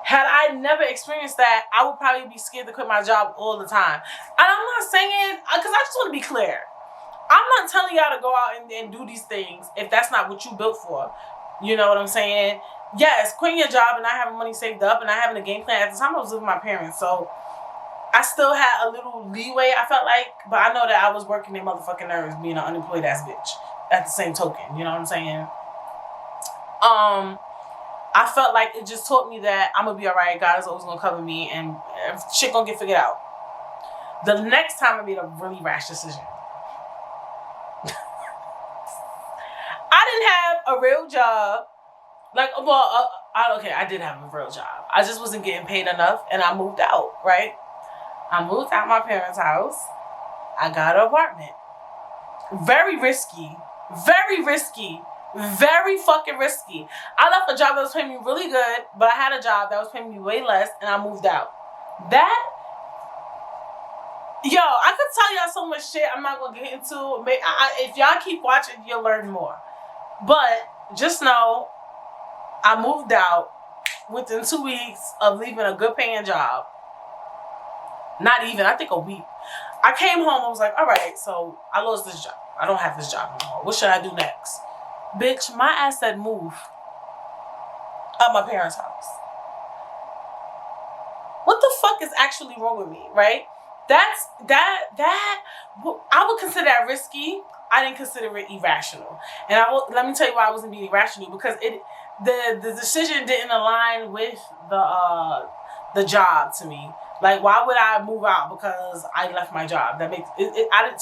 had I never experienced that, I would probably be scared to quit my job all the time. And I'm not saying, because I just want to be clear. I'm not telling y'all to go out and do these things if that's not what you built for. You know what I'm saying? Yes, quitting your job and not having money saved up and not having a game plan. At the time, I was living with my parents, so I still had a little leeway, I felt like. But I know that I was working their motherfucking nerves being an unemployed ass bitch at the same token. You know what I'm saying? I felt like it just taught me that I'm going to be all right. God is always going to cover me and shit going to get figured out. The next time I made a really rash decision. I didn't have a real job. Like, well, I did have a real job. I just wasn't getting paid enough, and I moved out, right? I moved out my parents' house. I got an apartment. Very risky. Very risky. Very fucking risky. I left a job that was paying me really good, but I had a job that was paying me way less, and I moved out. That, yo, I could tell y'all so much shit I'm not going to get into. If y'all keep watching, you'll learn more. But just know, I moved out within 2 weeks of leaving a good paying job. Not even, I think a week. I came home, I was like, all right, so I lost this job. I don't have this job anymore. What should I do next? Bitch, my ass said move at my parents' house. What the fuck is actually wrong with me, right? I would consider that risky. I didn't consider it irrational. And let me tell you why I wasn't being irrational, because the decision didn't align with the job to me. Like, why would I move out because I left my job? That makes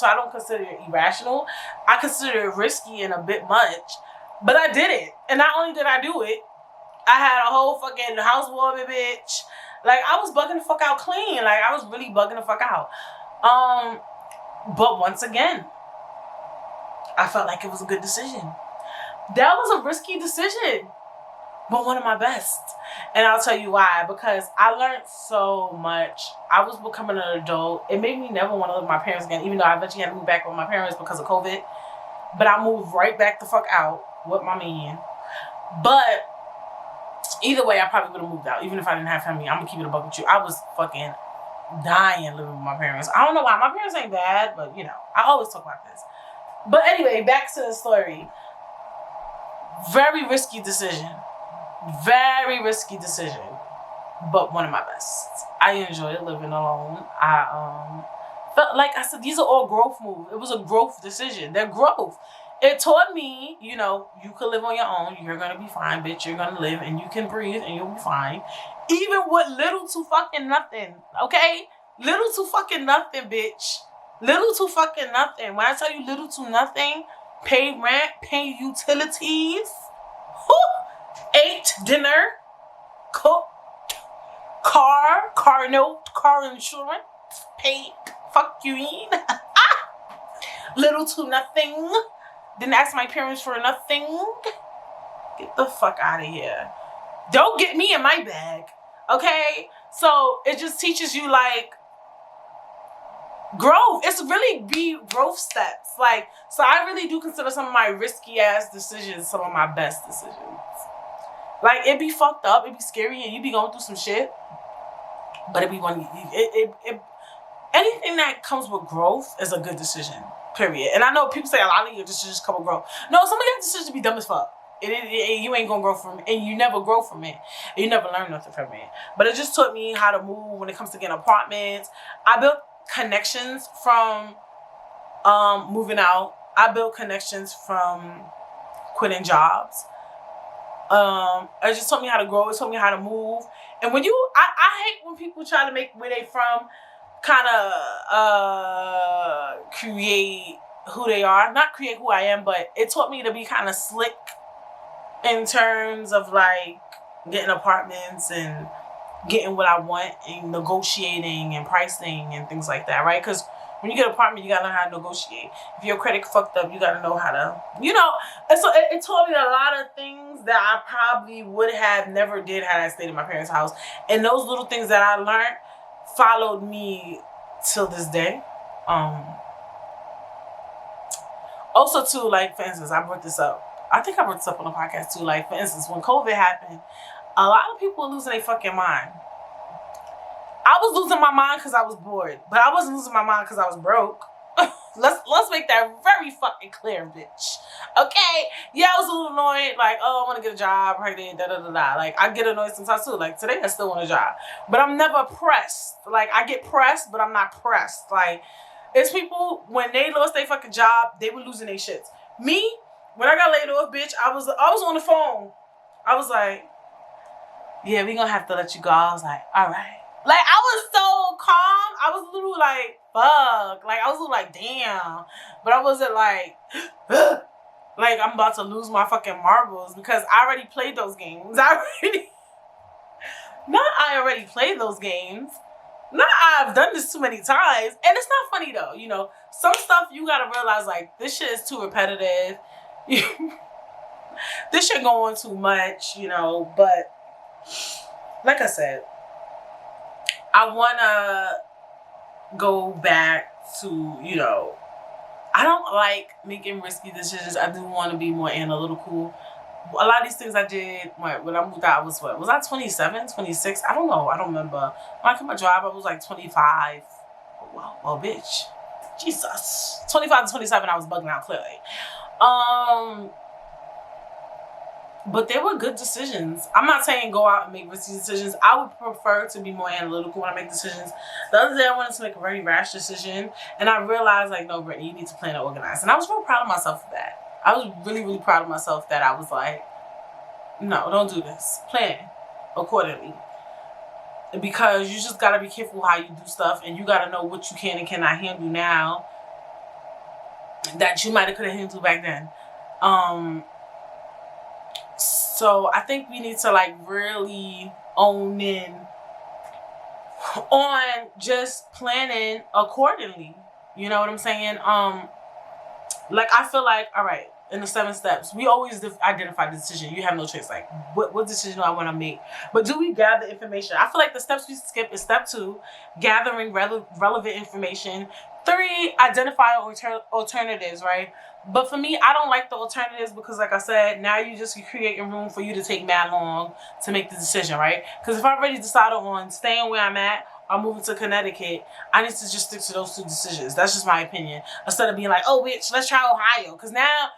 so I don't consider it irrational. I consider it risky and a bit much, but I did it. And not only did I do it, I had a whole fucking housewarming, bitch. Like, I was bugging the fuck out clean. Like, I was really bugging the fuck out. But once again, I felt like it was a good decision. That was a risky decision. but one of my best. And I'll tell you why. Because I learned so much. I was becoming an adult. It made me never want to live with my parents again, even though I eventually had to move back with my parents because of COVID. But I moved right back the fuck out with my man. But either way, I probably would have moved out, even if I didn't have family. I'm going to keep it a buck with you. I was fucking dying living with my parents. I don't know why. My parents ain't bad, but, you know, I always talk about this. But anyway, back to the story. Very risky decision. Very risky decision. But one of my best. I enjoyed living alone. I felt like I said, these are all growth moves. It was a growth decision. They're growth. It taught me, you know, you could live on your own. You're going to be fine, bitch. You're going to live and you can breathe and you'll be fine. Even with little to fucking nothing. Okay? Little to fucking nothing, bitch. Little to fucking nothing. When I tell you little to nothing, pay rent, pay utilities, ate dinner, cook, car note, car insurance, paid, fuck you mean. Little to nothing. Didn't ask my parents for nothing. Get the fuck out of here. Don't get me in my bag. Okay? So it just teaches you like growth. It's really be growth steps. Like, so I really do consider some of my risky ass decisions some of my best decisions. Like, it be fucked up, it be scary, and you be going through some shit. But it be one. Anything that comes with growth is a good decision. Period. And I know people say a lot of your decisions come with growth. No, some of your decisions be dumb as fuck. You ain't gonna grow from it, and you never grow from it. And you never learn nothing from it. But it just taught me how to move when it comes to getting apartments. I built connections from moving out. I built connections from quitting jobs. It just taught me how to grow. It taught me how to move. And when I hate when people try to make where they from kind of create who they are. Not create who I am, but it taught me to be kind of slick in terms of like getting apartments and getting what I want and negotiating and pricing and things like that, right? Because when you get an apartment, you gotta learn how to negotiate. If your credit fucked up, you gotta know how to, you know. And so it taught me a lot of things that I probably would have never did had I stayed in my parents' house. And those little things that I learned followed me till this day. Also too, like for instance, I brought this up. I think I brought this up on the podcast too. Like for instance, when COVID happened, a lot of people were losing their fucking mind. I was losing my mind because I was bored, but I wasn't losing my mind because I was broke. Let's make that very fucking clear, bitch. Okay? Yeah, I was a little annoyed. Like, oh, I want to get a job right there, da-da-da-da. Like, I get annoyed sometimes too. Like, today I still want a job. But I'm never pressed. Like, I get pressed, but I'm not pressed. Like, it's people, when they lost their fucking job, they were losing their shits. Me, when I got laid off, bitch, I was on the phone. I was like, yeah, we gonna have to let you go. I was like, all right. Like, I was so calm. I was a little like, fuck. Like, I was a little like, damn. But I wasn't like, like, I'm about to lose my fucking marbles because I already played those games. I already played those games. I've done this too many times. And it's not funny, though. You know, some stuff you gotta realize, like, this shit is too repetitive. This shit going too much, you know. But, like I said, I want to go back to, you know, I don't like making risky decisions. I do want to be more analytical. A lot of these things I did, when I moved out, was I 27, 26? I don't know. I don't remember. When I quit my job, I was like 25. Well, bitch. Jesus. 25 to 27, I was bugging out clearly. But they were good decisions. I'm not saying go out and make risky decisions. I would prefer to be more analytical when I make decisions. The other day, I wanted to make a very rash decision. And I realized, like, no, Brittany, you need to plan and organize. And I was real proud of myself for that. I was really, really proud of myself that I was like, no, don't do this. Plan accordingly. Because you just got to be careful how you do stuff. And you got to know what you can and cannot handle now that you might have could have handled back then. So I think we need to like really own in on just planning accordingly. You know what I'm saying? Like I feel like, all right, in the 7 steps, we always identify the decision. You have no choice. Like, what decision do I want to make? But do we gather information? I feel like the steps we skip is step 2, gathering relevant information. 3, identifying alternatives, right? But for me, I don't like the alternatives because, like I said, now you're creating room for you to take mad long to make the decision, right? Because if I already decided on staying where I'm at or moving to Connecticut, I need to just stick to those 2 decisions. That's just my opinion. Instead of being like, oh, bitch, let's try Ohio. Because now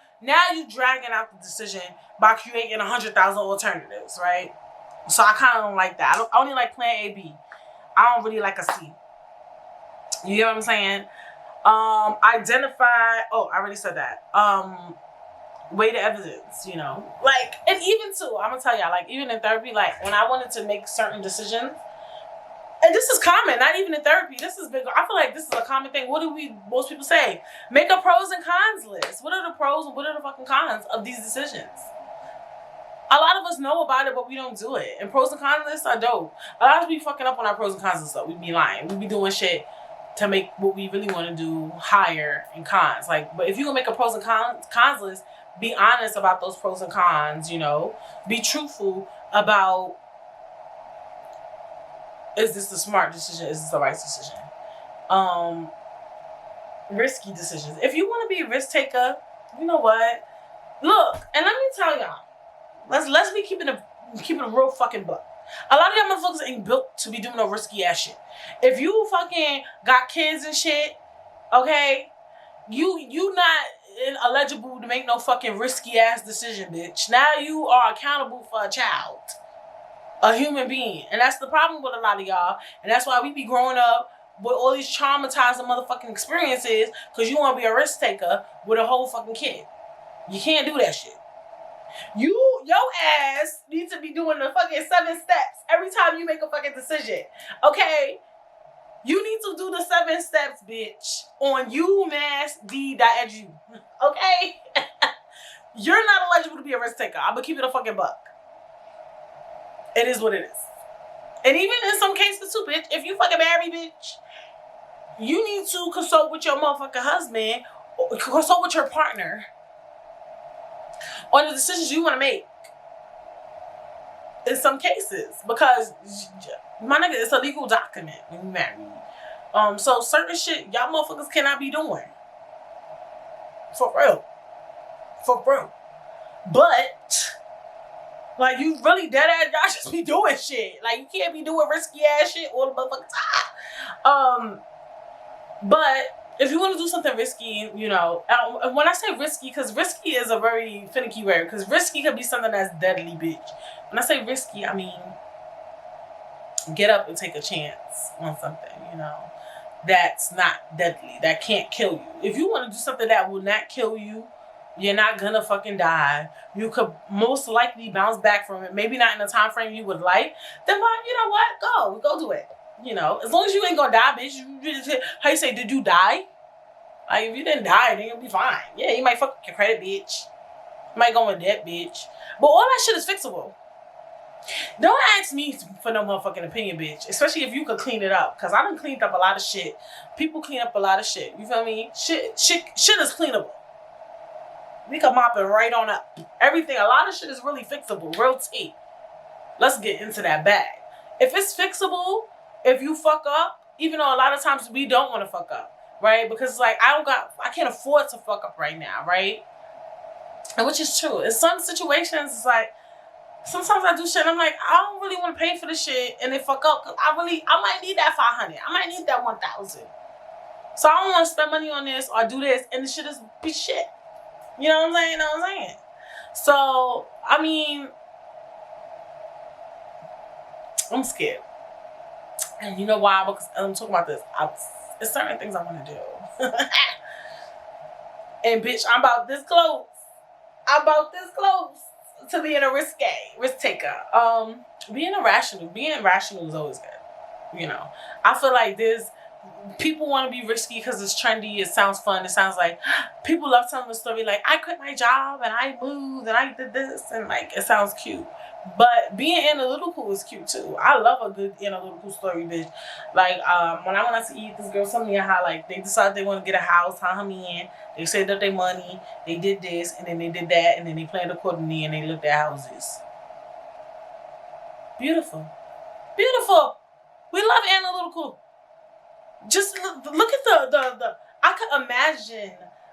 you dragging out the decision by creating 100,000 alternatives, right? So I kind of don't like that. I only like plan A, B. I don't really like a C. You get what I'm saying? Identify. Oh, I already said that. Weigh the evidence, you know. Like, and even too, I'm gonna tell y'all, like, even in therapy, like, when I wanted to make certain decisions, and this is common, not even in therapy, this is big. I feel like this is a common thing. What do most people say? Make a pros and cons list. What are the pros and what are the fucking cons of these decisions? A lot of us know about it, but we don't do it. And pros and cons lists are dope. A lot of us be fucking up on our pros and cons and stuff. We be lying. We be doing shit to make what we really want to do higher in cons. Like, but if you can make a pros and cons list, be honest about those pros and cons, you know. Be truthful about, is this the smart decision? Is this the right decision? Risky decisions. If you want to be a risk taker, you know what? Look, and let me tell y'all, let's be keeping a real fucking buck. A lot of y'all motherfuckers ain't built to be doing no risky ass shit. If you fucking got kids and shit, okay, you not eligible to make no fucking risky ass decision, bitch. Now you are accountable for a child, a human being, and that's the problem with a lot of y'all. And that's why we be growing up with all these traumatizing motherfucking experiences, because you want to be a risk taker with a whole fucking kid. You can't do that shit. Your ass needs to be doing the fucking 7 steps every time you make a fucking decision. Okay? You need to do the 7 steps, bitch, on umassd.edu. Okay? You're not eligible to be a risk taker. I'm gonna keep it a fucking buck. It is what it is. And even in some cases too, bitch, if you fucking marry, bitch, you need to consult with your motherfucking husband, or consult with your partner on the decisions you want to make. In some cases, because my nigga, it's a legal document when you marry. So certain shit y'all motherfuckers cannot be doing. For real. But like, you really dead ass, y'all just be doing shit. Like, you can't be doing risky ass shit all the motherfucking time. But if you want to do something risky, you know, when I say risky, because risky is a very finicky word, because risky could be something that's deadly, bitch. When I say risky, I mean, get up and take a chance on something, you know, that's not deadly, that can't kill you. If you want to do something that will not kill you, you're not gonna fucking die, you could most likely bounce back from it, maybe not in the time frame you would like, then you know what, go do it. You know, as long as you ain't gonna die, bitch. How you say, did you die? Like, if you didn't die, then you'll be fine. Yeah, you might fuck your credit, bitch. You might go in debt, bitch. But all that shit is fixable. Don't ask me for no motherfucking opinion, bitch. Especially if you could clean it up. Because I done cleaned up a lot of shit. People clean up a lot of shit. You feel me? Shit is cleanable. We can mop it right on up. Everything, a lot of shit is really fixable. Real tea. Let's get into that bag. If it's fixable, if you fuck up, even though a lot of times we don't want to fuck up, right? Because it's like, I can't afford to fuck up right now, right? And which is true. In some situations, it's like, sometimes I do shit and I'm like, I don't really want to pay for this shit and they fuck up, because I might need that 500. I might need that 1,000. So I don't want to spend money on this or do this and the shit is be shit. You know what I'm saying? So, I mean, I'm scared. And you know why? Because I'm talking about this. There's certain things I want to do. And bitch, I'm about this close. To being a risk taker. Being rational is always good. You know, I feel like there's people want to be risky because it's trendy. It sounds fun. It sounds like people love telling the story. Like, I quit my job and I moved and I did this, and like it sounds cute. But being analytical is cute too. I love a good analytical story, bitch. Like, when I went out to eat, this girl told me how like they decided they want to get a house, how in. They saved up their money, they did this, and then they did that, and then they planned accordingly, and they looked at houses. Beautiful, beautiful. We love analytical. Just look at the. I could imagine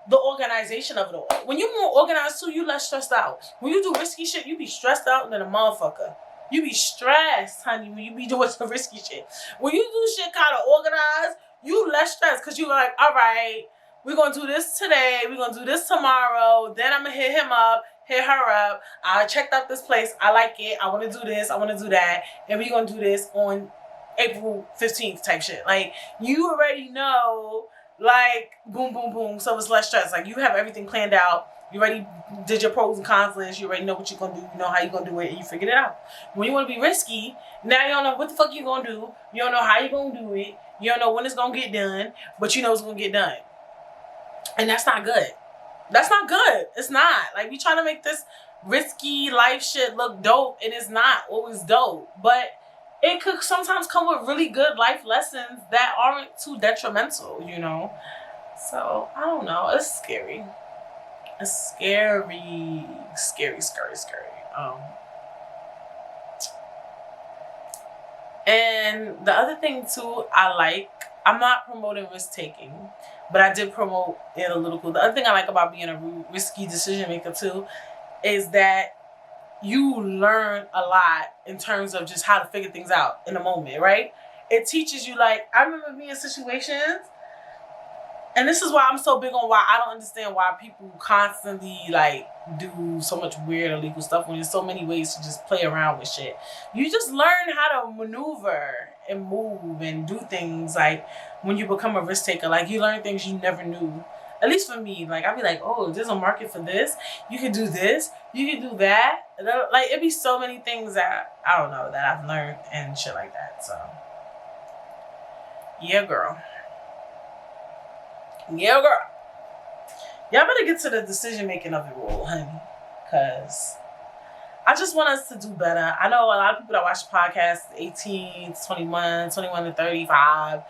the organization of it all. When you're more organized too, you less stressed out. When you do risky shit, you be stressed out than a motherfucker. You be stressed, honey, when you be doing some risky shit. When you do shit kind of organized, you less stressed because you're like, all right, we're going to do this today. We're going to do this tomorrow. Then I'm going to hit him up, hit her up. I checked out this place. I like it. I want to do this. I want to do that. And we're going to do this on April 15th type shit. Like, you already know, like, boom, boom, boom. So it's less stress. Like, you have everything planned out. You already did your pros and cons list. You already know what you're going to do. You know how you're going to do it. And you figured it out. When you want to be risky, now you don't know what the fuck you're going to do. You don't know how you're going to do it. You don't know when it's going to get done. But you know it's going to get done. And that's not good. That's not good. It's not. Like, we trying to make this risky life shit look dope. And it's not always dope. But it could sometimes come with really good life lessons that aren't too detrimental, you know? So, I don't know. It's scary. It's scary. Scary, scary, scary. And the other thing, too, I'm not promoting risk-taking, but I did promote analytical. The other thing I like about being a risky decision maker, too, is that you learn a lot in terms of just how to figure things out in the moment, right? It teaches you, like, I remember being in situations, and this is why I'm so big on why I don't understand why people constantly, like, do so much weird illegal stuff when there's so many ways to just play around with shit. You just learn how to maneuver and move and do things, like, when you become a risk taker. Like, you learn things you never knew. At least for me, like, I'd be like, oh, there's a market for this. You can do this. You can do that. Like, it'd be so many things that, I don't know, that I've learned and shit like that. So, yeah, girl. Yeah, girl. Y'all better get to the decision making of it all, honey. Because I just want us to do better. I know a lot of people that watch the podcast, 18 to 21, 21 to 35.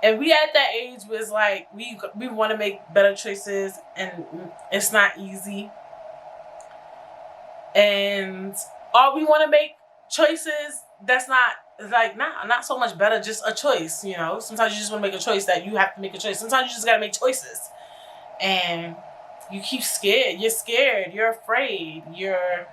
And we at that age where it's like, we want to make better choices, and it's not easy. And or we want to make choices that's not, like, not so much better, just a choice, you know? Sometimes you just want to make a choice that you have to make a choice. Sometimes you just got to make choices. And you keep scared. You're scared. You're afraid. You're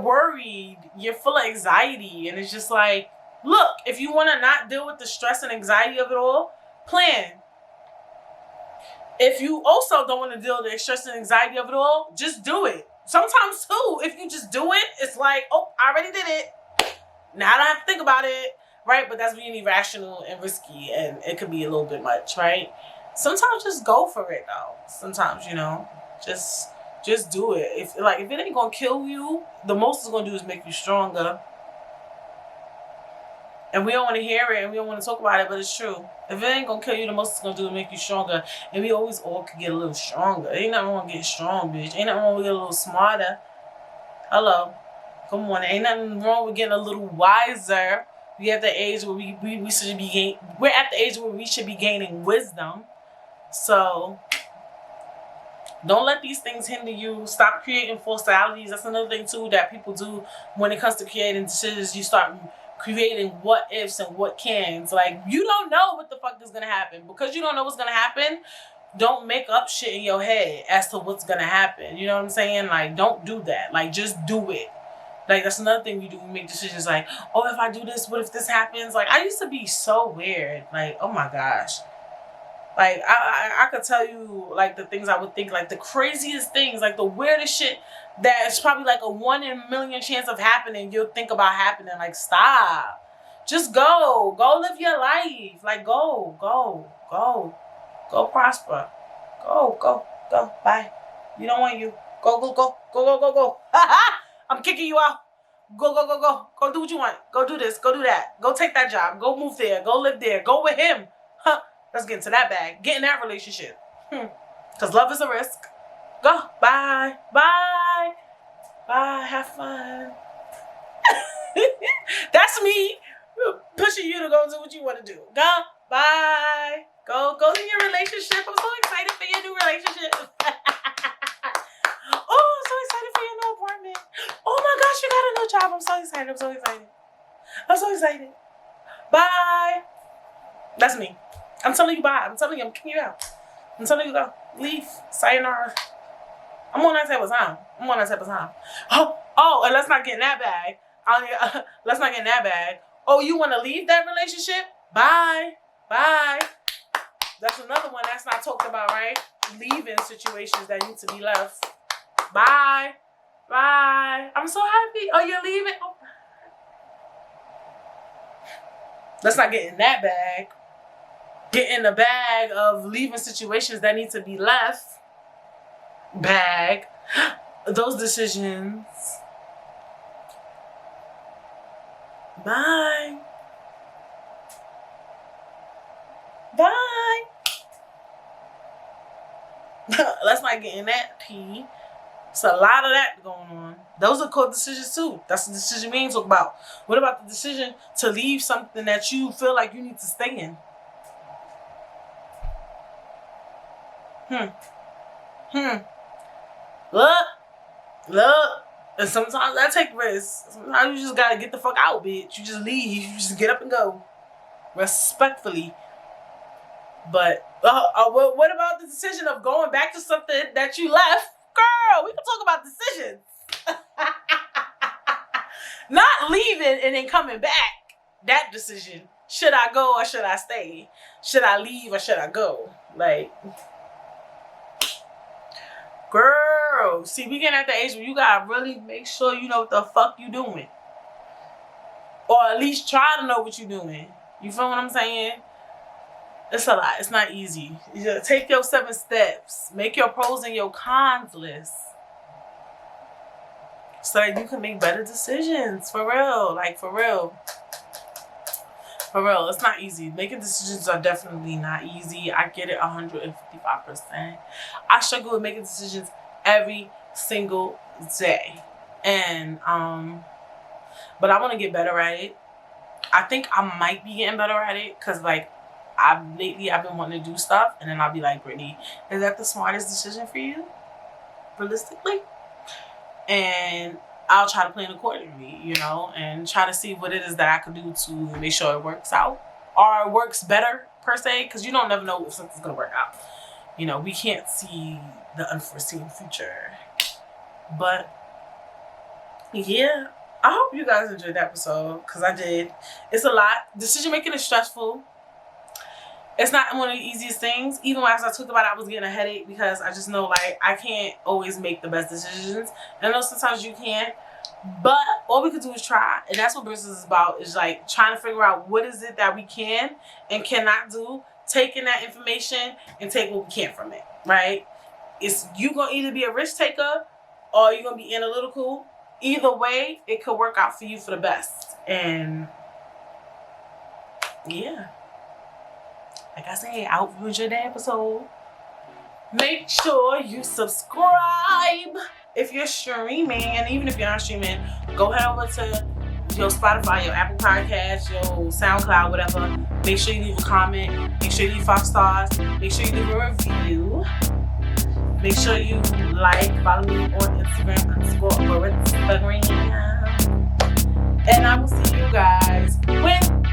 worried. You're full of anxiety. And it's just like, look, if you want to not deal with the stress and anxiety of it all, plan. If you also don't want to deal with the stress and anxiety of it all, just do it. Sometimes, too, if you just do it, it's like, oh, I already did it. Now I don't have to think about it, right? But that's being irrational and risky, and it could be a little bit much, right? Sometimes just go for it, though. Sometimes, you know, just do it. If it ain't gonna kill you, the most it's gonna do is make you stronger. And we don't want to hear it, and we don't want to talk about it, but it's true. If it ain't gonna kill you, the most it's gonna do is make you stronger. And we always all could get a little stronger. Ain't nothing wrong with getting strong, bitch. Ain't nothing wrong with getting a little smarter. Hello. Come on. Ain't nothing wrong with getting a little wiser. We at the age where we should be we're at the age where we should be gaining wisdom. So don't let these things hinder you. Stop creating false realities. That's another thing too that people do when it comes to creating decisions. You start creating what ifs and what cans. Like, you don't know what the fuck is gonna happen. Because you don't know what's gonna happen, don't make up shit in your head as to what's gonna happen. You know what I'm saying? Like, don't do that. Like, just do it. Like, that's another thing we do. We make decisions like, oh, if I do this, what if this happens? Like, I used to be so weird. Like, oh my gosh. Like, I could tell you, like, the things I would think, like, the craziest things, like, the weirdest shit that is probably, like, a 1 in a million chance of happening, you'll think about happening. Like, stop. Just go. Go live your life. Like, go prosper. Go. Bye. We don't want you. Go. I'm kicking you out. Go, go, go, go. Go do what you want. Go do this. Go do that. Go take that job. Go move there. Go live there. Go with him. Huh. Let's get into that bag. Get in that relationship. Because love is a risk. Go. Bye. Bye. Bye. Have fun. That's me pushing you to go do what you want to do. Go. Bye. Go to your relationship. I'm so excited for your new relationship. Oh, I'm so excited for your new apartment. Oh my gosh, you got a new job. I'm so excited. I'm so excited. I'm so excited. Bye. That's me. I'm telling you bye. I'm telling you I'm kicking you out. I'm telling you go. Leave. Sayonara. I'm on that type of time. Oh, and let's not get in that bag. Let's not get in that bag. Oh, you want to leave that relationship? Bye. Bye. That's another one that's not talked about, right? Leaving situations that need to be left. Bye. Bye. I'm so happy. Oh, you're leaving? Oh. Let's not get in that bag. Get in the bag of leaving situations that need to be left. Bag. Those decisions. Bye. Bye. Let's not get in that tea. It's a lot of that going on. Those are called decisions too. That's the decision we ain't talk about. What about the decision to leave something that you feel like you need to stay in? Look. And sometimes I take risks. Sometimes you just gotta get the fuck out, bitch. You just leave. You just get up and go. Respectfully. But what about the decision of going back to something that you left? Girl, we can talk about decisions. Not leaving and then coming back. That decision. Should I go or should I stay? Should I leave or should I go? Like, girl, see, we getting at the age where you gotta really make sure you know what the fuck you doing. Or at least try to know what you doing. You feel what I'm saying? It's a lot. It's not easy. You gotta take your 7 steps. Make your pros and your cons list. So that you can make better decisions. For real. Like, for real. For real. It's not easy. Making decisions are definitely not easy. I get it 155%. I struggle with making decisions every single day. And, but I want to get better at it. I think I might be getting better at it. Because, like, lately I've been wanting to do stuff, and then I'll be like, Brittany, is that the smartest decision for you? Realistically? And I'll try to plan accordingly, you know, and try to see what it is that I could do to make sure it works out. Or it works better, per se, because you don't never know if something's going to work out. You know, we can't see the unforeseen future. But, yeah, I hope you guys enjoyed the episode, because I did. It's a lot. Decision making is stressful. It's not one of the easiest things. Even as I talked about it, I was getting a headache because I just know, like, I can't always make the best decisions. And I know sometimes you can't. But all we can do is try. And that's what Verzuz is about, is, like, trying to figure out what is it that we can and cannot do. Taking that information and take what we can from it, right? It's you going to either be a risk taker or you're going to be analytical. Either way, it could work out for you for the best. And, yeah. Like I said, I hope you enjoyed the episode. Make sure you subscribe if you're streaming. And even if you're not streaming, go head over to your Spotify, your Apple Podcast, your SoundCloud, whatever. Make sure you leave a comment. Make sure you leave 5 stars. Make sure you leave a review. Make sure you follow me on Instagram _Britt. And I will see you guys when